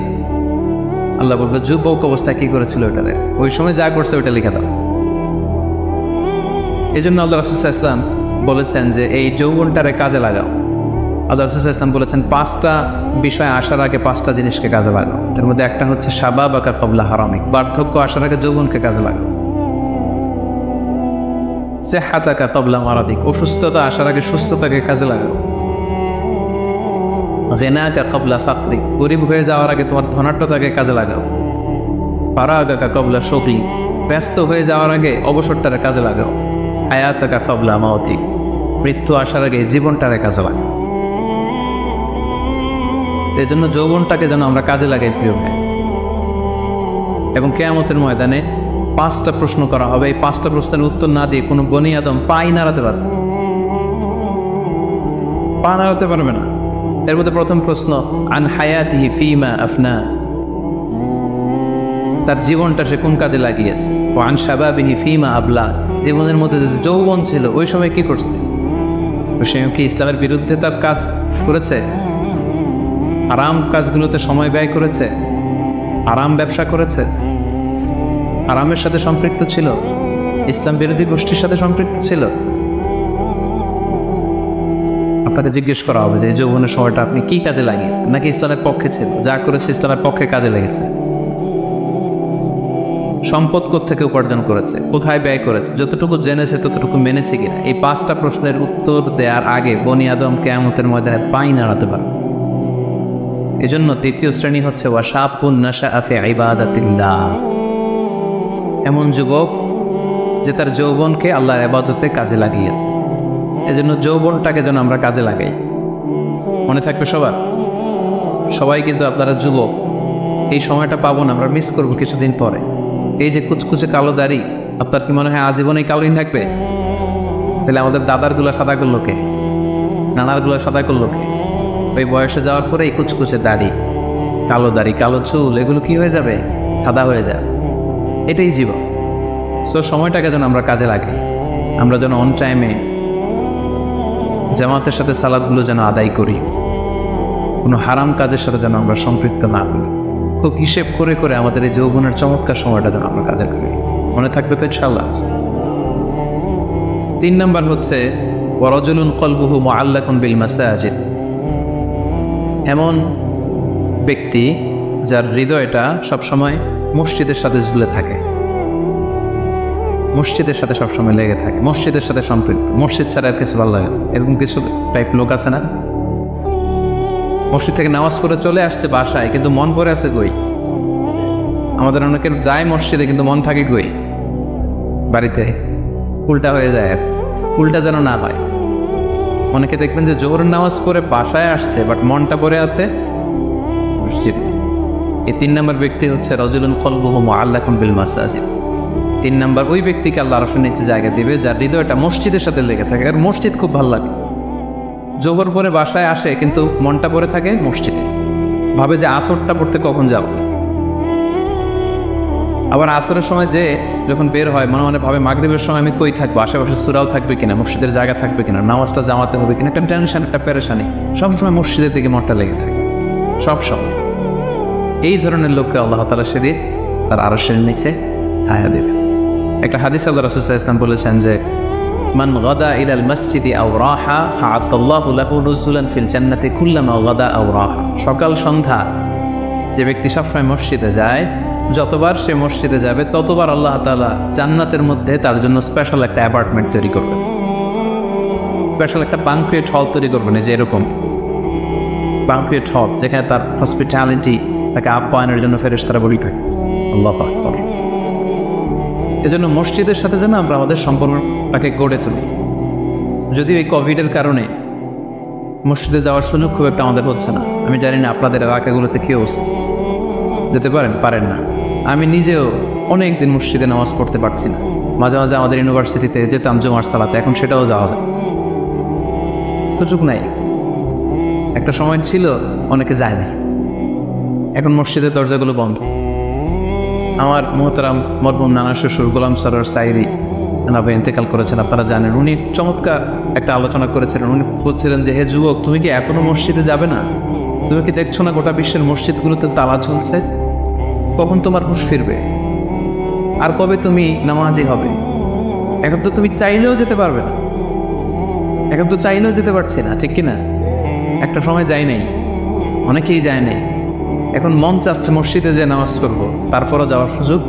আল্লাহ বলবে যুবক অবস্থায় কি করেছিল ওটা দেখ, ওই সময় যা করছে ওটা লিখে দাও। এই জন্য আল্লাহ রাসূল সাল্লাল্লাহু আলাইহি ওয়াসাল্লাম বলেছেন যে এই যৌবনটারে কাজে লাগাও। আল্লাহ রাসূল সাল্লাল্লাহু আলাইহি ওয়াসাল্লাম বলেছেন 5টা বিষয় আসার আগে 5টা জিনিসকে কাজে লাগাও। তার মধ্যে একটা হচ্ছে শাবাবাকা ক্বাবলা হারামিক, বার্ধক্য আসার আগে যৌবনকে কাজে লাগাও। সিহহাতাকা ক্বাবলা মারাদিক, অসুস্থতা আসার আগে সুস্থতাকে কাজে লাগাও। গিনাকা ক্বাবলা ফাকরিক, গরিব হয়ে যাওয়ার আগে তোমার ধনাঢ্যতাকে কাজে লাগাও। ফারাগাকা ক্বাবলা শুগলি, ব্যস্ত হয়ে যাওয়ার আগে অবসরটারে কাজে লাগাও। হায়াতাকা ক্বাবলা মাউতিক, মৃত্যু আসার আগে জীবনটারে কাজে লাগাও। এই জন্য যৌবনটাকে যেন আমরা কাজে লাগাই প্রিয় ভাই। এবং কিয়ামতের ময়দানে 5টা প্রশ্ন করা হবে। এই 5টা প্রশ্নের উত্তর না দিয়ে কোনো বনি আদম পাই নাড়াতে পারবে, পা নাড়াতে পারবে না। এর মধ্যে প্রথম প্রশ্ন, আন হায়াতিহি ফিমা আফনা, তার জীবনটা সে কোন কাজে লাগিয়েছে। ও আন শাবাবিহি ফিমা আবলা, জীবনের মধ্যে যে যৌবন ছিল ওই সময় কি করছে? সে কি ইসলামের বিরুদ্ধে তার কাজ করেছে? আরাম কাজগুলোতে সময় ব্যয় করেছে? আরাম ব্যবসা করেছে? আরামের সাথে সম্পৃক্ত ছিল? ইসলাম বিরোধী গোষ্ঠীর সাথে সম্পৃক্ত ছিল? আপনাকে জিজ্ঞেস করা হবে যে যৌবনের সময়টা আপনি কি কাজে লাগিয়ে, নাকি ইসলামের পক্ষে ছিল, যা করেছে ইসলামের পক্ষে কাজে লেগেছে? সম্পদ কোত্থেকে উপার্জন করেছে, কোথায় ব্যয় করেছে, যতটুকু জেনেছে ততটুকু মেনেছে কিনা? এই 5টা প্রশ্নের উত্তর দেওয়ার আগে বনি আদম কিয়ামতের ময়দানে পাই নাড়াতে পারবে। এজন্য 3য় শ্রেণী হচ্ছে ওয়াশাবুন নাশাআ ফি ইবাদাতিল্লাহ, এমন যুবক যে তার যৌবনকে আল্লাহর ইবাদতে কাজে লাগিয়েছে। এজন্য যৌবনটাকে যেন আমরা কাজে লাগাই। মনে থাকবে সবার, সবাই কিন্তু আপনারা যুবক, এই সময়টা পাবো না, আমরা মিস করবো কিছুদিন পরে। এই যে কুচকুচে কালো দাড়ি, আপনার কি মনে হয় আজীবনেই কালোই থাকবে? তাহলে আমাদের দাদারগুলো সাদা করলো কে? নানারগুলো সাদা করলো কে? ওই বয়সে যাওয়ার পরে এই কুচকুচে দাড়ি, কালো চুল, এগুলো কি হয়ে যাবে? সাদা হয়ে যাবে। এটাই জীবন। সো সময়টাকে যেন আমরা কাজে লাগাই। আমরা যেন অন টাইমে জামাতের সাথে সালাদগুলো যেন আদায় করি, কোনো হারাম কাজের সাথে যেন আমরা সম্পৃক্ত না হই। খুব হিসেব করে করে আমাদের এই যৌবনের চমৎকার সময়টা যেন আমরা কাজে করি। মনে থাকবে তো ইনশাআল্লাহ। 3 নাম্বার হচ্ছে ওয়ারাজুলুন কলবুহু মুআল্লাকুন বিল মাসাজিদ, এমন ব্যক্তি যার হৃদয়টা সবসময় মসজিদের সাথে ঝুলে থাকে। মসজিদের সাথে সবসময় লেগে থাকে, মসজিদের সাথে সম্পৃক্ত, মসজিদ ছাড়া আর কিছু ভালো লাগে, এরকম কিছু টাইপ লোক আছে না? মসজিদ থেকে নামাজ পড়ে চলে আসছে বাসায়, কিন্তু মন পড়ে আছে কই? আমাদের অনেকের যায় মসজিদে কিন্তু মন থাকে কই? বাড়িতে। উল্টা হয়ে যায়, উল্টা যেন না হয়। অনেকে দেখবেন যে জোহরের নামাজ পড়ে বাসায় আসছে, বাট মনটা পড়ে আছে মসজিদে। এই 3 নম্বর ব্যক্তি হচ্ছে রাজুলুন কলবুহু মুআল্লাকুন বিল মাসাজিদ। 3 নম্বর ওই ব্যক্তিকে আল্লাহ আরশের নিচে জায়গা দিবে যার হৃদয়টা মসজিদের সাথে লেগে থাকে। আর মসজিদ খুব ভালো লাগে। জোহর পরে বাসায় আসে কিন্তু মনটা পড়ে থাকে মসজিদে, ভাবে যে আসরটা পড়তে কখন যাব। আবার আসরের সময় যে যখন বের হয় মনে মনে ভাবে মাগরিবের সময় আমি কই থাকবো, আশেপাশে সূরাও থাকবে কিনা, মসজিদের জায়গা থাকবে কিনা, নামাজটা জামাতে হবে কিনা, একটা টেনশন, একটা পেরেশানি, সবসময় মসজিদের দিকে মনটা লেগে থাকে সব সময়। এই ধরনের লোককে আল্লাহ তাআলা সেদিন তার আরশের নিচে ছায়া দেবে। একটা হাদিস আল্লাহ রাসূল সাল্লাল্লাহু আলাইহি ওয়াসাল্লাম বলেছেন যে মান গাদা ইলাল মসজিদি আও রাহা আ'তাল্লাহু লাহু নুজুলান ফিল জান্নাতি কুল্লামা গাদা আও রাহা। সকাল সন্ধ্যা যে ব্যক্তি সবসময় মসজিদে যায়, যতবার সে মসজিদে যাবে ততবার আল্লাহ তাআলা জান্নাতের মধ্যে তার জন্য স্পেশাল একটা অ্যাপার্টমেন্ট তৈরি করবেন, স্পেশাল একটা বাংকুয়েট হল তৈরি করবেন। যে এরকম বাংকুয়েট হল যেখানে তার হসপিটালিটি, তাকে আপ্যায়নের জন্য ফেরেশতারা বলি থাকে। আল্লাহু আকবার। এজন্য মসজিদের সাথে যেন আমরা আমাদের সম্পর্কটাকে গড়ে তুলি। যদিও এই কোভিডের কারণে মসজিদে যাওয়ার সুযোগ খুব একটা আমাদের হচ্ছে না। আমি জানি না আপনাদের এলাকাগুলোতে কী অবস্থা, যেতে পারেন না। আমি নিজেও অনেক দিন মসজিদে নামাজ পড়তে পারছি না। মাঝে মাঝে আমাদের ইউনিভার্সিটিতে যেতাম জুমার সালাতে, এখন সেটাও যাওয়া যায়, সুযোগ নাই। একটা সময় ছিল অনেকে যায় না, এখন মসজিদের দরজাগুলো বন্ধ। আমার মোহতারাম মরহুম নানা শ্বশুর গোলাম সরোয়ার সাইরি নাবে ইন্তেকাল করেছেন, আপনারা জানেন। উনি চমৎকার একটা আলোচনা করেছিলেন। উনি বলছিলেন যে হে যুবক, তুমি কি এখনো মসজিদে যাবে না? তুমি কি দেখছো না গোটা বিশ্বের মসজিদগুলোতে তালা চলছে? কখন তোমার হুঁশ ফিরবে? আর কবে তুমি নামাজি হবে? এখন তো তুমি চাইলেও যেতে পারবে না, এখন তো চাইলেও যেতে পারছি না, ঠিক কিনা? একটা সময় যাই নাই, অনেকেই যায় নাই। এখন মন চাচ্ছে মসজিদে যে নামাজ করবো, তারপরও যাওয়ার সুযোগ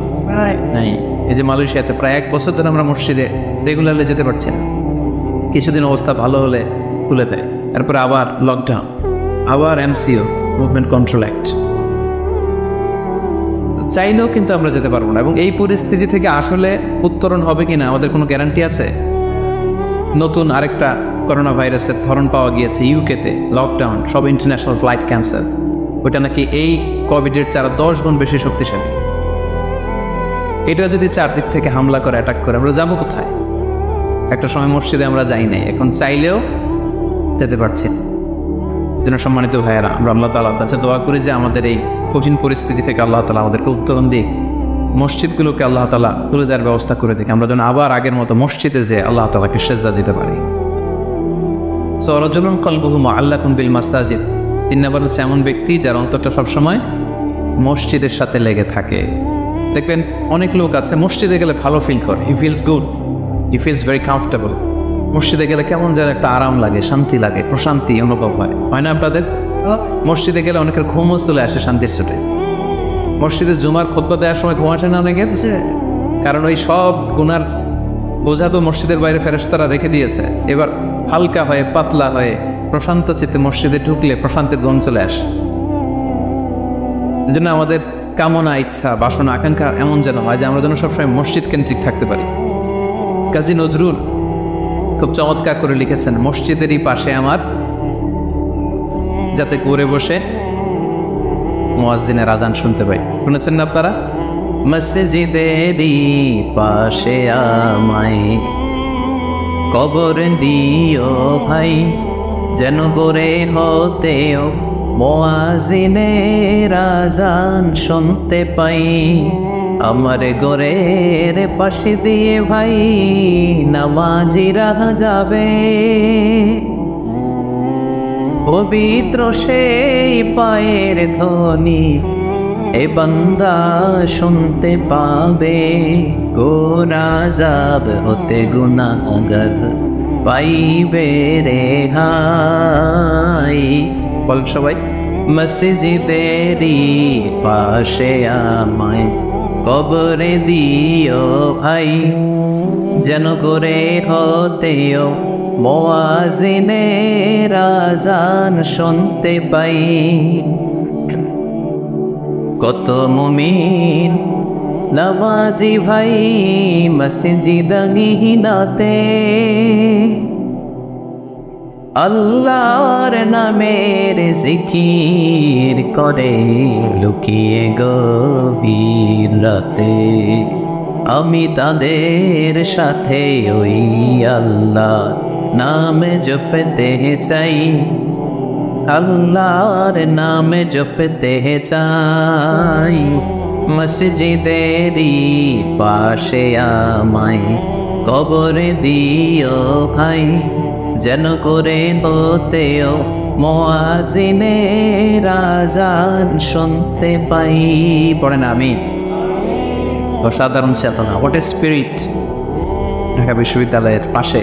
নাই। এই যে মালয়েশিয়াতে প্রায় 1 বছর ধরে আমরা মসজিদে রেগুলারলি যেতে পারছি না। কিছুদিন অবস্থা ভালো হলে খুলে দেয়, তারপরে আবার লকডাউন, আবার MCO, মুভমেন্ট কন্ট্রোল অ্যাক্ট। চাইলেও কিন্তু আমরা যেতে পারবো না। এবং এই পরিস্থিতি থেকে আসলে উত্তরণ হবে কিনা আমাদের কোনো গ্যারান্টি আছে? নতুন আরেকটা করোনা ভাইরাসের ধরন পাওয়া গিয়েছে ইউকেতে, লকডাউন, সব ইন্টারন্যাশনাল ফ্লাইট ক্যান্সেল। ওইটা নাকি এই কোভিডের 10 গুণ বেশি শক্তিশালী। এটা যদি চারদিক থেকে হামলা করে, অ্যাটাক করে, আমরা যাবো কোথায়? একটা সময় মসজিদে আমরা যাই নাই, এখন চাইলেও যেতে পারছি না। যেন সম্মানিত ভাইয়েরা, আমরা আল্লাহ তাআলার কাছে দোয়া করি যে আমাদের এই কঠিন পরিস্থিতি থেকে আল্লাহ তাআলা আমাদেরকে উত্তরণ দিক, মসজিদগুলোকে আল্লাহ তাআলা তুলে দেওয়ার ব্যবস্থা করে দিক, আমরা যেন আবার আগের মতো মসজিদে যে আল্লাহ তাআলাকে সেজদা দিতে পারি। সো রাজুলুন কলবুহু মুআল্লাকুন বিল মাসাজিদ। 3 নম্বর হচ্ছে এমন ব্যক্তি যার অন্তরটা সবসময় মসজিদের সাথে লেগে থাকে। দেখবেন অনেক লোক আছে মসজিদে গেলে ভালো ফিল করে, he feels good, he feels very comfortable. মসজিদে গেলে কেমন যেন একটা আরাম লাগে, শান্তি লাগে, প্রশান্তি অনুভব হয়, হয় না আপনাদের? মসজিদে গেলে অনেকের ঘুমও চলে আসে শান্তির ছুটে। মসজিদে জুমার খুতবা দেওয়ার সময় ঘুম আসে না অনেকের, কারণ ওই সব গুনার বোঝা তো মসজিদের বাইরে ফেরেশতারা রেখে দিয়েছে। এবার হালকা হয়ে পাতলা হয়ে প্রশান্ত চিত্তে মসজিদে ঢুকলে প্রশান্তের ঘুম চলে আসে। এই জন্য আমাদের কামনা, ইচ্ছা, বাসনা, আকাঙ্ক্ষা এমন যেন হয় যে আমরা যেন সবসময় মসজিদ কেন্দ্রিক থাকতে পারি। কাজী নজরুল খুব চমৎকার করে লিখেছেন, মসজিদেরই পাশে আমার, যাতে করে বসে মুয়াজ্জিনের আজান শুনতে পাই। শুনেছেন না আপনারা? মসজিদেরই পাশে আমায় কবর দিও ভাই, যেন করে হতেও মুয়াজ্জিনের আজান শুনতে পাই। আমার ঘরের পাশে দিয়ে ভাই নামাজিরা যাবে, পবিত্র সেই পায়ের ধ্বনি এ বান্দা শুনতে পাবে। গোনাজাব হতে গুনাহগার পাইবে রেহাই। বল সবাই, মসজিদেরই পাশে আমায় কবরে দিও ভাই, যেন করে হতেও মুয়াজ্জিনের আযান শুনতে পাই। কত মুমিন নামাজি ভাই মসজিদে আল্লাহর নামের জিকির করে লুকিয়ে গভীর রাতে। আমি তাদের সাথে ওই আল্লাহ নামে জপতে চাই, আল্লাহর নামে জপতে চাই। মসজিদেরই পাশে আমায় কবরে দিও ভাই, যেন করে হতেও মুয়াজ্জিনের আযান শুনতে পাই। পড়েন আমি। অসাধারণ চেতনা, হোয়াট এ স্পিরিট। ঢাকা বিশ্ববিদ্যালয়ের পাশে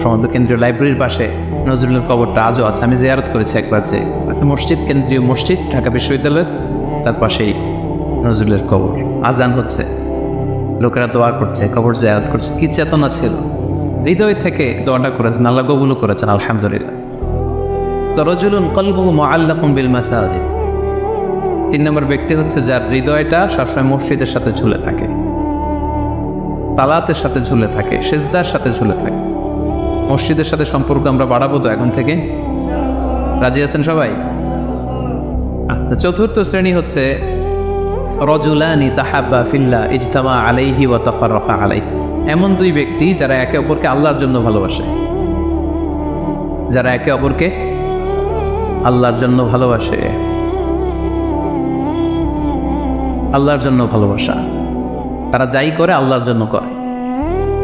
সমুদ্র কেন্দ্রীয় লাইব্রেরির পাশে নজরুলের কবরটা আজও আছে। আমি জিয়ারত করেছি একবার, যে মসজিদ, কেন্দ্রীয় মসজিদ ঢাকা বিশ্ববিদ্যালয়ের, তার পাশেই নজরুলের কবর। আজান হচ্ছে, লোকেরা দোয়া করছে, কবর জিয়ারত করছে। কি চেতনা ছিল, হৃদয় থেকে দোয়াটা করেছেন, আল্লাহ কবুলও করেছেন আলহামদুলিল্লাহ। তো রাজুলুন কলবুহু মুআল্লাকুন বিল মাসাজিদ। 3 নম্বর ব্যক্তি হচ্ছে যার হৃদয়টা সবসময় মসজিদের সাথে ঝুলে থাকে, সালাতের সাথে ঝুলে থাকে, সিজদার সাথে ঝুলে থাকে। মসজিদের সাথে সম্পর্ক আমরা বাড়াবো তো এখন থেকে, রাজি আছেন সবাই? আচ্ছা, চতুর্থ শ্রেণী হচ্ছে রাজুলানি তাহাব্বা ফিল্লাহ ইজতামা আলাইহি ওয়া তাফাররাকা আলাইহি। এমন 2 ব্যক্তি যারা একে অপরকে আল্লাহর জন্য ভালোবাসে, যারা একে অপরকে আল্লাহর জন্য ভালোবাসে। আল্লাহর জন্য ভালোবাসা, তারা যাই করে আল্লাহর জন্য করে।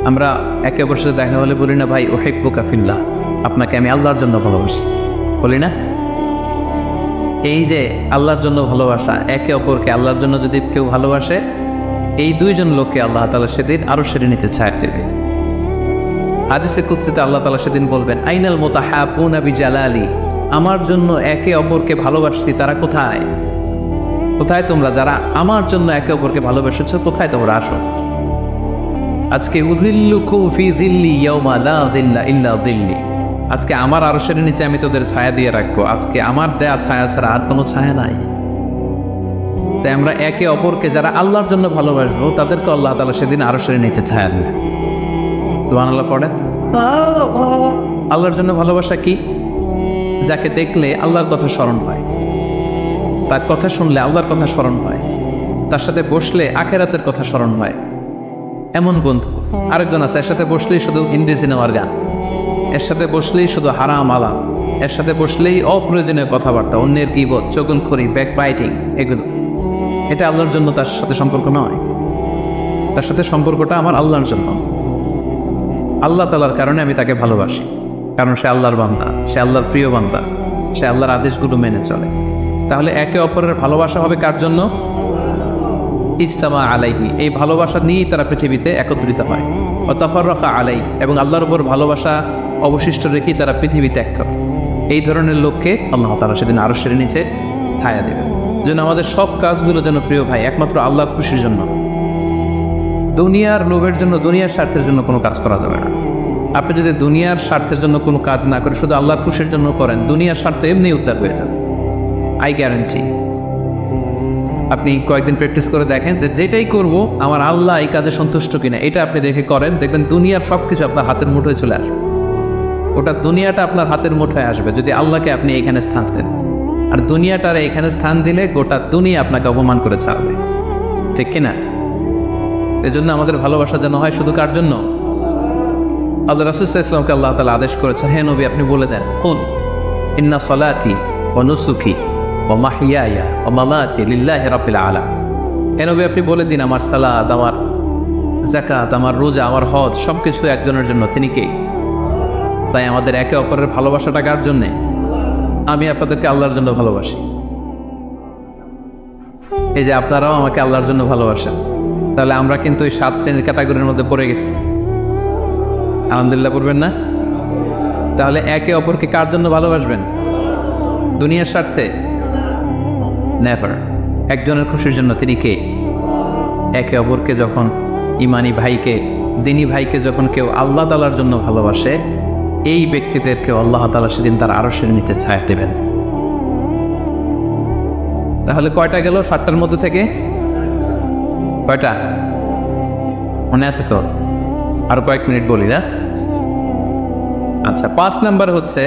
আমরা একে অপরের সাথে দেখা হলে বলি না ভাই উহিব্বুকা ফিল্লাহ, আপনাকে আমি আল্লাহর জন্য ভালোবাসি, বলি না? এই যে আল্লাহর জন্য ভালোবাসা, একে অপরকে আল্লাহর জন্য যদি কেউ ভালোবাসে, এই 2 জন লোককে আল্লাহ তাআলা সেদিন আরো সেরে নিচে ছায়া দেবে। হাদিসে কুদসিতে আল্লাহ তাআলা সেদিন বলবেন, আইনাল মুতাহাব্বুনা বিজালালি, আমার জন্য একে অপরকে ভালোবাসছি তারা কোথায়? কোথায় তোমরা যারা আমার জন্য একে অপরকে ভালোবেসেছো, কোথায় তোমরা আসো? আজকে উযিল্লুকুম ফি যিল্লি ইয়াওমা লা যিল্লা ইল্লা যিল্লি, আজকে আমার আরশের নিচে আমি তোদের ছায়া দিয়ে রাখবো। আজকে আমার দেয়া ছায়া ছাড়া আর কোনো ছায়া নাই। তাই আমরা একে অপরকে যারা আল্লাহর জন্য ভালোবাসবো, তাদেরকে আল্লাহ তাআলা সেদিন আরশের নিচে ছায়া দেবে। সুবহানাল্লাহ পড়েন। আল্লাহর জন্য ভালোবাসা কি? যাকে দেখলে আল্লাহর কথা স্মরণ হয়, তার কথা শুনলে আল্লাহর কথা স্মরণ হয়, তার সাথে বসলে আখিরাতের কথা স্মরণ হয়, এমন বন্ধু। আরেকজন আছে, এর সাথে বসলেই শুধু হিন্দি সিনেমার গান, এর সাথে বসলেই শুধু হারাম আলাপ, এর সাথে বসলেই অপ্রয়োজনীয় কথাবার্তা, অন্যের গীবত, চগলখড়ি, ব্যাকবাইটিং, এগুলো। এটা আল্লাহর জন্য তার সাথে সম্পর্ক নয়। তার সাথে সম্পর্কটা আমার আল্লাহর জন্য, আল্লাহ তাআলার কারণে আমি তাকে ভালোবাসি, কারণ সে আল্লাহর বান্দা, সে আল্লাহর প্রিয় বান্দা, সে আল্লাহর আদেশগুলো মেনে চলে। তাহলে একে অপরের ভালোবাসা হবে কার জন্য? ইজতামা আলাইহি, এই ভালোবাসা নিয়েই তারা পৃথিবীতে একত্রিত হয়। ওয়া তাফাররাকা আলাইহি, এবং আল্লাহর উপর ভালোবাসা অবশিষ্ট রেখেই তারা পৃথিবী ত্যাগ করে। এই ধরনের লোককে আল্লাহ তাআলা সেদিন আরশের নিচে ছায়া দেবেন। যেন আমাদের সব কাজগুলো যেন প্রিয় ভাই একমাত্র আল্লাহর খুশির জন্য, দুনিয়ার লোভের জন্য, দুনিয়ার স্বার্থের জন্য কোনো কাজ করা যাবে না। আপনি যদি দুনিয়ার স্বার্থের জন্য কোনো কাজ না করে শুধু আল্লাহর খুশির জন্য করেন, দুনিয়ার স্বার্থ এমনি উদ্ধার হয়ে যাবে, আই গ্যারান্টি। আপনি কয়েকদিন প্র্যাকটিস করে দেখেন যে যেটাই করব আমার আল্লাহ এই কাজে সন্তুষ্ট কিনা, এটা আপনি দেখে করেন, দেখবেন দুনিয়ার সব কিছু আপনার হাতের মুঠোয় চলে আসবে। ওটা দুনিয়াটা আপনার হাতের মুঠোয় আসবে যদি আল্লাহকে আপনি এখানে স্থান দেন। আর দুনিয়াটার এখানে স্থান দিলে গোটা দুনিয়া আপনাকে অপমান করে ছাড়বে, ঠিক কিনা? এজন্য আমাদের ভালোবাসা যেন হয় শুধু কার জন্য? আল্লাহ রাসূল সাল্লাল্লাহু আলাইহি ওয়াসাল্লামকে আল্লাহ তাআলা আদেশ করেছেন, হে নবী আপনি বলে দেন, কুল ইন্না সলাতি ওয়া নুসুকি ওয়া মাহইয়ায়া ওয়া মামাতি লিল্লাহি রাব্বিল আলামিন। হে নবী আপনি বলে দিন, আমার সালাত, আমার যাকাত, আমার রোজা, আমার হজ সবকিছু একজনের জন্য, তিনি কে? তাই আমাদের একে অপরের ভালোবাসাটা কার জন্যে? আমি আপনাদেরকে আল্লাহর জন্য ভালোবাসি, এই যে আপনারাও আমাকে আল্লাহর জন্য ভালোবাসেন। তাহলে আমরা কিন্তু ওই 7 শ্রেণীর ক্যাটাগরির মধ্যে পড়ে গেছি। আলহামদুলিল্লাহ পড়বেন না? তাহলে একে অপরকে কার জন্য ভালোবাসবেন? দুনিয়ার স্বার্থে? নেভার। একজনের খুশির জন্য, তিনি কে? একে অপরকে যখন ইমানি ভাইকে, দিনী ভাইকে যখন কেউ আল্লাহ তাআলার জন্য ভালোবাসে, এই ব্যক্তিদেরকে আল্লাহ তাআলা সেদিন তার আরশের নিচে ছায়া দেবেন। তাহলে কয়টা গেল 7টার মধ্যে থেকে? কয়টা মনে আছে তো? আর কয়েক মিনিট বলি না? আচ্ছা, 5 নাম্বার হচ্ছে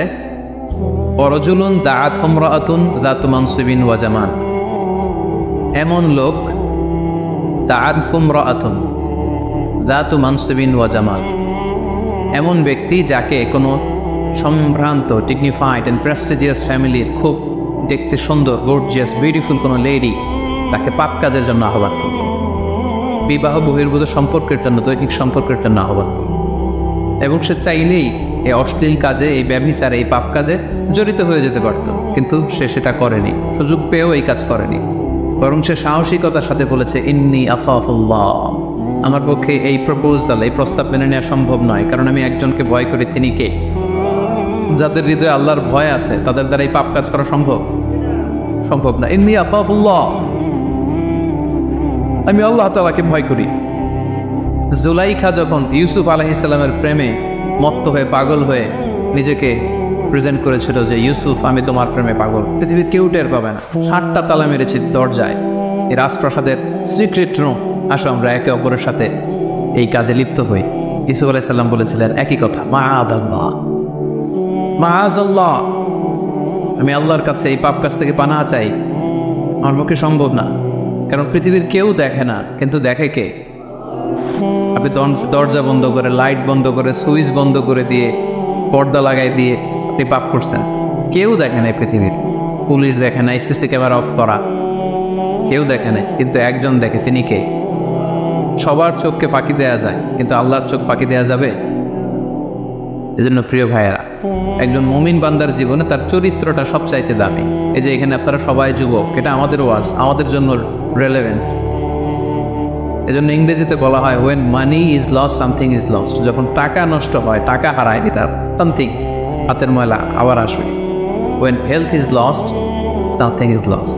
ওয়ারাজুলুন দাআত ইমরাআতুন যাতু মানসিবিন ওয়া জামাল। এমন লোক, দাআত ইমরাআতুন যাতু মানসিবিন ওয়া জামাল, এমন ব্যক্তি যাকে কোনো সম্ভ্রান্ত, ডিগনিফাইড অ্যান্ড প্রেস্টিজিয়াস ফ্যামিলির খুব দেখতে সুন্দর, গর্জিয়াস, বিউটিফুল কোনো লেডি তাকে পাপ কাজের জন্য আহ্বান করবে, বিবাহ বহির্ভূত সম্পর্কের জন্য, দৈহিক সম্পর্কের জন্য আহ্বান করবে, এবং সে চাইলেই এই অশ্লীল কাজে, এই ব্যভিচারে, এই পাপ কাজে জড়িত হয়ে যেতে পারত, কিন্তু সে সেটা করেনি, সুযোগ পেয়েও এই কাজ করেনি, বরং সে সাহসিকতার সাথে বলেছে ইন্নী আখাফুল্লাহ, আমার পক্ষে এই প্রপোজাল, এই প্রস্তাব মেনে নেওয়া সম্ভব নয়, কারণ আমি একজনকে ভয় করি। তিনি কে? যাদের হৃদয়ে আল্লাহর ভয় আছে তাদের দ্বারা এই পাপ কাজ করা সম্ভব না। ইন্নী আখাফুল্লাহ, আমি আল্লাহ তাআলাকে ভয় করি। জুলাইখা যখন ইউসুফ আলাইহিস সালামের প্রেমে মত্ত হয়ে, পাগল হয়ে নিজেকে প্রেজেন্ট করেছিল যে ইউসুফ, আমি তোমার প্রেমে পাগল, পৃথিবীর কেউ টের পাবে না, 7টা তালা মেরেছি দরজায়, এই রাজপ্রাসাদের সিক্রেট রুম, আসো আমরা একে অপরের সাথে এই কাজে লিপ্ত হই। ইউসুফ আলাইহিস সালাম বলেছিলেন একই কথা, মাআযাল্লাহ, মাআযাল্লাহ, আমি আল্লাহর কাছে এই পাপ কাজ থেকে পানাহ চাই, আমার পক্ষে সম্ভব না, কারণ পৃথিবীর কেউ দেখে না, কিন্তু দেখে কে? আপনি দরজা বন্ধ করে, লাইট বন্ধ করে, সুইচ বন্ধ করে দিয়ে, পর্দা লাগাই দিয়ে আপনি পাপ করছেন, কেউ দেখে নাই পৃথিবীর, পুলিশ দেখে নাই, সিসি ক্যামেরা অফ করা, কেউ দেখে নাই, কিন্তু একজন দেখে, তিনি কে? সবার চোখকে ফাঁকি দেয়া যায়, কিন্তু আল্লাহর চোখ ফাঁকি দেয়া যাবে? এজন্য প্রিয় ভাইয়েরা, একজন মুমিন বান্দার জীবনে তার চরিত্রটা সবচাইতে দামি। এই যে এখানে আপনারা সবাই যুবক, এটা আমাদের ওয়াজ, আমাদের জন্য রেলেভেন্ট। এজন্য ইংরেজিতে বলা হয় when money is lost something is lost, যখন টাকা নষ্ট হয়, টাকা হারায়, এটা সামথিং, হাতের ময়লা আবার আসবে। when health is lost something is lost,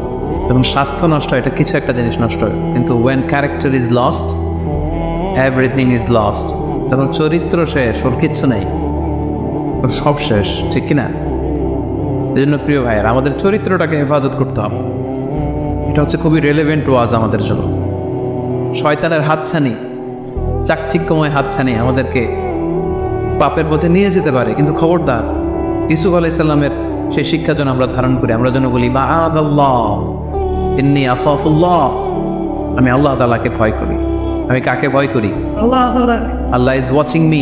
যখন স্বাস্থ্য নষ্ট হয়, এটা কিছু একটা জিনিস নষ্ট হয়, কিন্তু when character is lost everything is lost, যখন চরিত্র শেষ, ওর কিচ্ছু নেই, ওর সব শেষ, ঠিক কিনা? এজন্য প্রিয় ভাইয়েরা, আমাদের চরিত্রটাকে হেফাজত করতে হবে। এটা হচ্ছে খুবই রেলেভেন্ট ওয়াজ আমাদের জন্য। শয়তানের হাতছানি, চাকচিক্যময় হাতছানি আমাদেরকে পাপের পথে নিয়ে যেতে পারে, কিন্তু খবরদার, ইউসুফ আলাইহিস সালামের সেই শিক্ষা যেন আমরা ধারণ করি। আমরা যেন বলি মাআযাল্লাহ, ইন্নী আখাফুল্লাহ, আমি আল্লাহ তাআলাকে ভয় করি। আমি কাকে ভয় করি? আল্লাহ ইজ ওয়াচিং মি,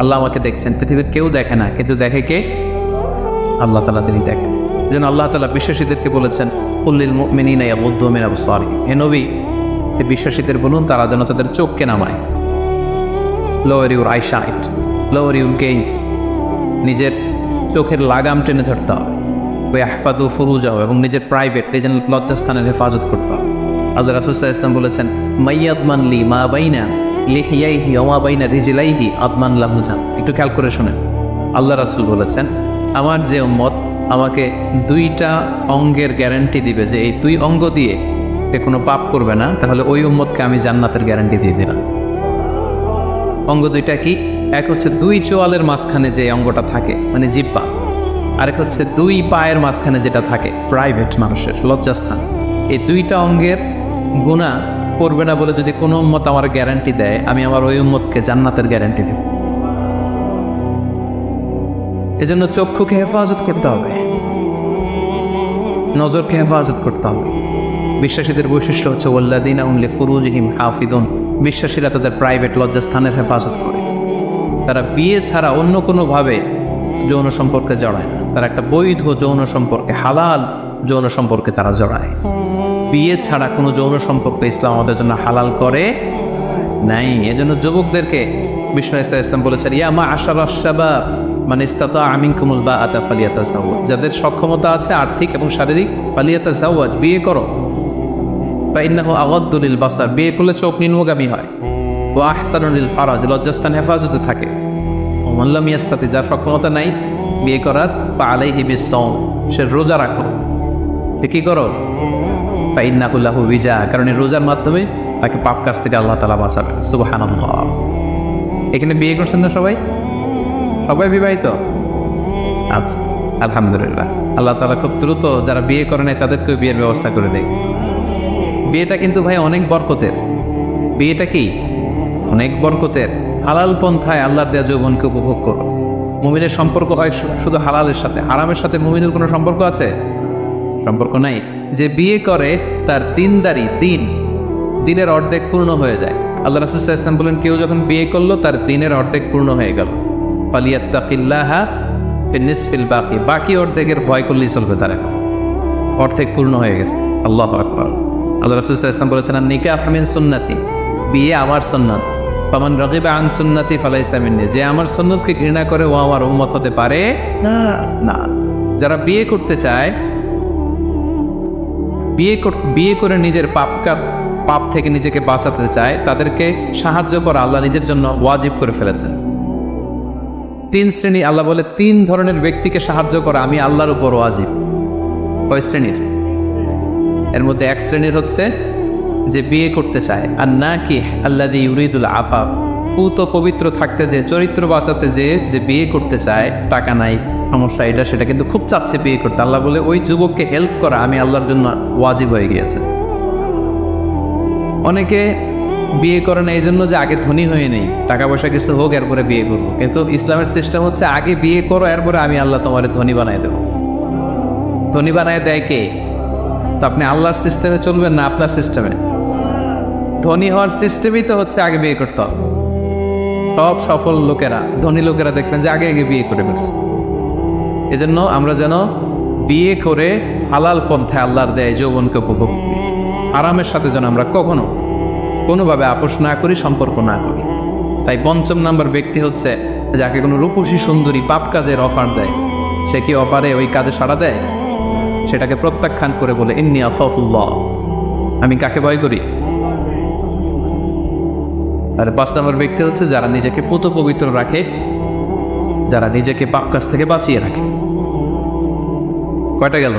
আল্লাহ আমাকে দেখছেন, পৃথিবীর কেউ দেখে না, কিন্তু দেখে কে? আল্লাহ তাআলা, তিনি দেখেন। যেন আল্লাহ তাআলা বিশ্বাসীদেরকে বলেছেন কুল্লিল মুমিনিনা ইয়াগুদ্দু মিন আবসারিহিম, হে নবী, এই বিশ্বাসীদের বলুন তারা যেন তাদের চোখকে নামায়, lower your eyesight, lower your gauge, নিজের চোখের লাগাম টেনে ধরতে হবে, ওই আহফাদু ফুরুজাও, এবং নিজের প্রাইভেট, নিজের লজ্জাস্থানের হেফাজত করতে হবে। আল্লাহ রাসূল সাল্লাল্লাহু আলাইহি ওয়াসাল্লাম বলেছেন মাইয়াদমান লি মা বাইনা লিহিয়াইহি ওয়া মা বাইনা রিজলাইহি আদমান লাহু জান। একটু খেয়াল করে শুনেন, আল্লাহ রাসূল বলেছেন আমার যে উম্মত আমাকে 2টা অঙ্গের গ্যারান্টি দিবে যে এই 2 অঙ্গ দিয়ে কোনো পাপ করবে না, তাহলে ওই উম্মতকে আমি জান্নাতের গ্যারান্টি দিয়ে দিলাম। অঙ্গ 2টা কি? এক হচ্ছে 2 চোয়ালের মাঝখানে যে অঙ্গটা থাকে, মানে জিহ্বা, আরেক হচ্ছে 2 পায়ের মাঝখানে যেটা থাকে, প্রাইভেট, মানুষের লজ্জাস্থান। এই 2টা অঙ্গের গুনাহ করবে না বলে যদি কোনো উম্মত আমার গ্যারান্টি দেয়, আমি আমার ওই উম্মতকে জান্নাতের গ্যারান্টি দেব। এজন্য চক্ষুকে হেফাজত করতে হবে, নজরকে হেফাজত করতে হবে। বিশ্বাসীদের বৈশিষ্ট্য হচ্ছে ওয়াল্লাযীনা হুম লিফুরুজিহিম হাফিযুন, বিশ্বাসীরা তাদের প্রাইভেট লজ্জাস্থানের হেফাজত করে। তারা বিয়ে ছাড়া অন্য কোনোভাবে যৌন সম্পর্কে জড়ায় না, তারা একটা বৈধ যৌন সম্পর্কে, হালাল যৌন সম্পর্কে তারা জড়ায়। বিয়ে ছাড়া কোনো যৌন সম্পর্ক ইসলাম আমাদের জন্য হালাল করে নাই। এজন্য যুবকদেরকে বিষ্ণু ইসলাম বলেছেন ইয়া মা'আশারাশ শাবাব মান ইসতাতাআ মিনকুমুল বাআতা ফালিয়াতাযাওয়াজ, যাদের সক্ষমতা আছে আর্থিক এবং শারীরিক, ফালিয়াতাযাওয়াজ, বিয়ে করো। ফাইন্নাহু আগাদ্দু লিল বাসার, বিয়ে করলে চোখ নিম্নগামী হয়। ওয়া আহসানু লিল ফারাজ, লজ্জাস্থান হেফাজতে থাকে। ওয়া মান লাম ইয়াস্তাতি, যার সক্ষমতা নাই বিয়ে করার, ফাআলাইহি বিস-সাওম, সে রোজা রাখো। কি করো? ফাইন্নাহু লাহু বিজা, কারণ এই রোজার মাধ্যমে তাকে পাপ কাজ থেকে আল্লাহ তাআলা বাঁচাবেন। সুবহানাল্লাহ। এখানে বিয়ে করছেন না সবাই? সবাই বিবাহিত? আচ্ছা, আলহামদুলিল্লাহ। আল্লাহ তাআলা খুব দ্রুত যারা বিয়ে করে নাই তাদেরকেও বিয়ের ব্যবস্থা করে দেয়। বিয়েটা কিন্তু ভাই অনেক বরকতের। বিয়েটা কি অনেক বরকতের। হালাল পন্থায় আল্লাহর দেয়া যৌবনকে উপভোগ করো। মুমিনের সম্পর্ক হয় শুধু হালালের সাথে, হারামের সাথে মুমিনের কোনো সম্পর্ক আছে? সম্পর্ক নাই। যে বিয়ে করে তার দিনের অর্ধেক পূর্ণ হয়ে যায়। আল্লাহ রাসূল সাল্লাল্লাহু আলাইহি ওয়াসাল্লাম বলেন, কেউ যখন বিয়ে করলো তার দিনের অর্ধেক পূর্ণ হয়ে গেল। ফালিয়াত্তাকিল্লাহা ফিন্নিসফিল বাকি, বাকি অর্ধেকের ভয় করলেই চলবে, তার এখন অর্ধেক পূর্ণ হয়ে গেছে। আল্লাহু আকবার। আল্লাহ রাসূল সাল্লাল্লাহু আলাইহি ওয়াসাল্লাম বলেছেন, নিকাহ মিন সুন্নতি, বিয়ে আমার সুন্নাত। ফামান রাগিবা আন সুন্নতি ফালাইসা মিন্নি, যে আমার সুন্নতকে ঘৃণা করে ও আমার উম্মত হতে পারে না। যারা বিয়ে করতে চায়, বিয়ে করে নিজের পাপ থেকে নিজেকে বাঁচাতে চায়, তাদেরকে সাহায্য করা আল্লাহ নিজের জন্য ওয়াজিব করে ফেলেছেন। 3 শ্রেণী আল্লাহ বলে, 3 ধরনের ব্যক্তিকে সাহায্য করা আমি আল্লাহর উপর ওয়াজিব। কয় শ্রেণীর? এর মধ্যে 1 শ্রেণীর হচ্ছে যে বিয়ে করতে চায়, আর নাকি আল্লাযী ইউরিদুল আফাফ, পুত পবিত্র থাকতে যে, চরিত্র বাঁচাতে যে বিয়ে করতে চায়, টাকা নাই, সমস্যা এটা সেটা, কিন্তু খুব চাচ্ছে বিয়ে করতে। আল্লাহ বলে ওই যুবককে হেল্প করা আমি আল্লাহর জন্য ওয়াজিব হয়ে গিয়েছে। অনেকে বিয়ে করে না এই জন্য যে আগে ধনী হয়ে নেই, টাকা পয়সা কিছু হোক এরপরে বিয়ে করবো। কিন্তু ইসলামের সিস্টেম হচ্ছে আগে বিয়ে করো, এরপরে আমি আল্লাহ তোমার ধনী বানাই দেবো। ধনী বানায় দেয় কে? তো আপনি আল্লাহর সিস্টেমে চলবেন না আপনার সিস্টেমে? ধনী হওয়ার সিস্টেমই তো হচ্ছে আগে বিয়ে করতে হবে। সব সফল লোকেরা, ধনী লোকেরা দেখবেন যে আগে বিয়ে করে ফেলছে। এজন্য আমরা যেন বিয়ে করে হালাল পন্থায় আল্লাহর দেয় যৌবনকে উপভোগ করি। আরামের সাথে যেন আমরা কখনো কোনোভাবে আপোষ না করি, সম্পর্ক না করি। তাই 5ম নাম্বার ব্যক্তি হচ্ছে যাকে কোনো রূপসী সুন্দরী পাপ কাজের অফার দেয়, সে কি অফারে ওই কাজে সাড়া দেয়? সেটাকে প্রত্যাখ্যান করে বলে, ইন্নী আখাফুল্লাহ, আমি কাকে ভয় করি? আর 5 নম্বর ব্যক্তি হচ্ছে যারা নিজেকে পুত পবিত্র রাখে, যারা নিজেকে পাপ কাজ থেকে বাঁচিয়ে রাখে। কয়টা গেল?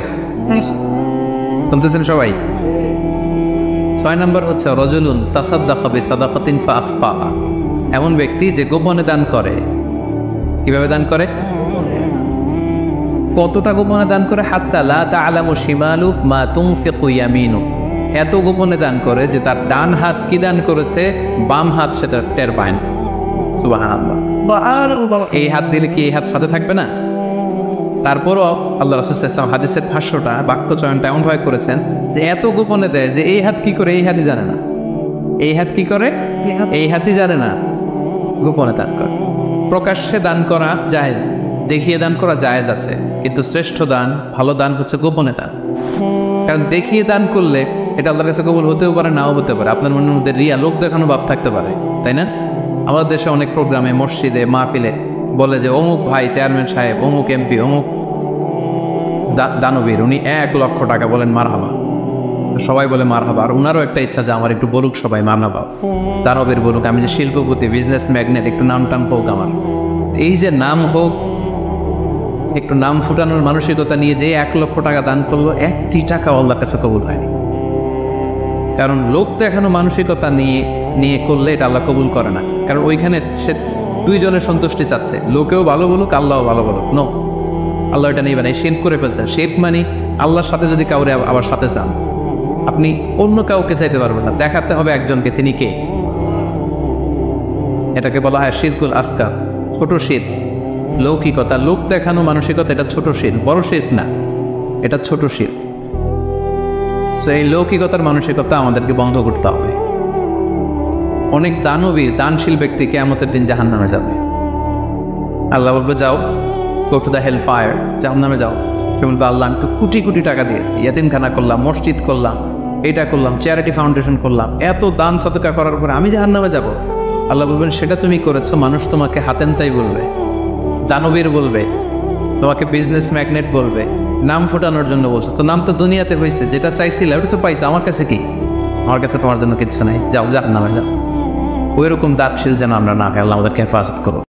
শুনতেছেন সবাই? 6 নম্বর হচ্ছে রাজুলুন তাসাদ্দাকা বিসাদাকাতিন ফাআখফাহা, এমন ব্যক্তি যে গোপনে দান করে। কিভাবে দান করে? কতটা গোপনে দান করে? হাত্তা লা তা'লামু শিমালু মা তুনফিকু ইয়ামিনু, এত গোপনে দান করে যে তার ডান হাত কি দান করেছে বাম হাত সেটা টের পায় না। সুবহানাল্লাহ। এই হাত দিলে কি এই হাত সাথে থাকবে না? তারপরও আল্লাহ রাসূল সাল্লাল্লাহু আলাইহি ওয়াসাল্লাম হাদিসের ভাষ্যটা, বাক্য চয়নটা এমনভাবে করেছেন যে এত গোপনে দেয় যে এই হাত কি করে এই হাতই জানে না। এই হাত কি করে এই হাতই জানে না। গোপনে দান করে। প্রকাশ্যে দান করা জায়েজ, দেখিয়ে দান করা জায়েজ আছে, কিন্তু শ্রেষ্ঠ দান, ভালো দান হচ্ছে গোপনে দান। কারণ দেখিয়ে দান করলে এটা আল্লাহর কাছে কবুল হতেও পারে, নাও হতে পারে। আপনার মনের মধ্যে রিয়া, লোক দেখানো ভাব থাকতে পারে, তাই না? আমাদের দেশে অনেক প্রোগ্রামে, মসজিদে, মাহফিলে বলে যে অমুক ভাই চেয়ারম্যান সাহেব, অমুক এমপি, অমুক দানবীর, উনি 1 লক্ষ টাকা, বলেন মারহাবা। তো সবাই বলে মারহাবা, আর ওনারও একটা ইচ্ছা যে আমার একটু বলুক সবাই মারহাবা, দানবীর বলুক, আমি যে শিল্পপতি, বিজনেস ম্যাগনেট, একটু নাম টাম হোক আমার। এই যে নাম হোক, একটু নাম ফুটানোর মানসিকতা নিয়ে যে 1 লক্ষ টাকা দান করলো, 1টি টাকা আল্লাহর কাছে কবুল হয়নি। কারণ লোক দেখানো মানসিকতা নিয়ে করলে এটা আল্লাহ কবুল করে না। কারণ ওইখানে সে 2 জনের সন্তুষ্টি চাচ্ছে, লোকেও ভালো বলুক, আল্লাহও ভালো বলুক। নো, আল্লাহ এটা নেই, বানাই শিরক করে ফেলছেন। শিরক মানে আল্লাহর সাথে যদি কাউরে আবার সাথে চান, আপনি অন্য কাউকে চাইতে পারবেন না, দেখাতে হবে একজনকে, তিনি কে। এটাকে বলা হয় শিরকুল আসগার, ছোট শিরক। লৌকিকতা, লোক দেখানো মানসিকতা, এটা ছোট শিরক, বড় শিরক না, এটা ছোট শিরক। সো এই লৌকিকতার মানসিকতা আমাদেরকে বন্ধ করতে হবে। অনেক দানবীর, দানশীল ব্যক্তি কিয়ামতের দিন জাহান্নামে যাবে। আল্লাহ বলবে যাও, go to the hell fire, জাহান্নামে যাও। সে বলবে আল্লাহ আমি তো কোটি কোটি টাকা দিয়েছি, ইয়াতিমখানা করলাম, মসজিদ করলাম, এটা করলাম, চ্যারিটি ফাউন্ডেশন করলাম, এত দান সাদকা করার পরে আমি জাহান্নামে যাব? আল্লাহ বলবেন সেটা তুমি করেছো, মানুষ তোমাকে হাতেনতাই বলবে, দানবীর বলবে, তোমাকে বিজনেস ম্যাগনেট বলবে, নাম ফোটানোর জন্য বলছো। তো নাম তো দুনিয়াতে হয়েছে, যেটা চাইছিলে ওটা তো পাইছো, আমার কাছে কি? আমার কাছে তোমার জন্য কিচ্ছু নাই, যাও জাহান্নামে যাও। ওই রকম দানশীল যেন আমরা না হয়, আল্লাহ আমাদেরকে হেফাজত করো।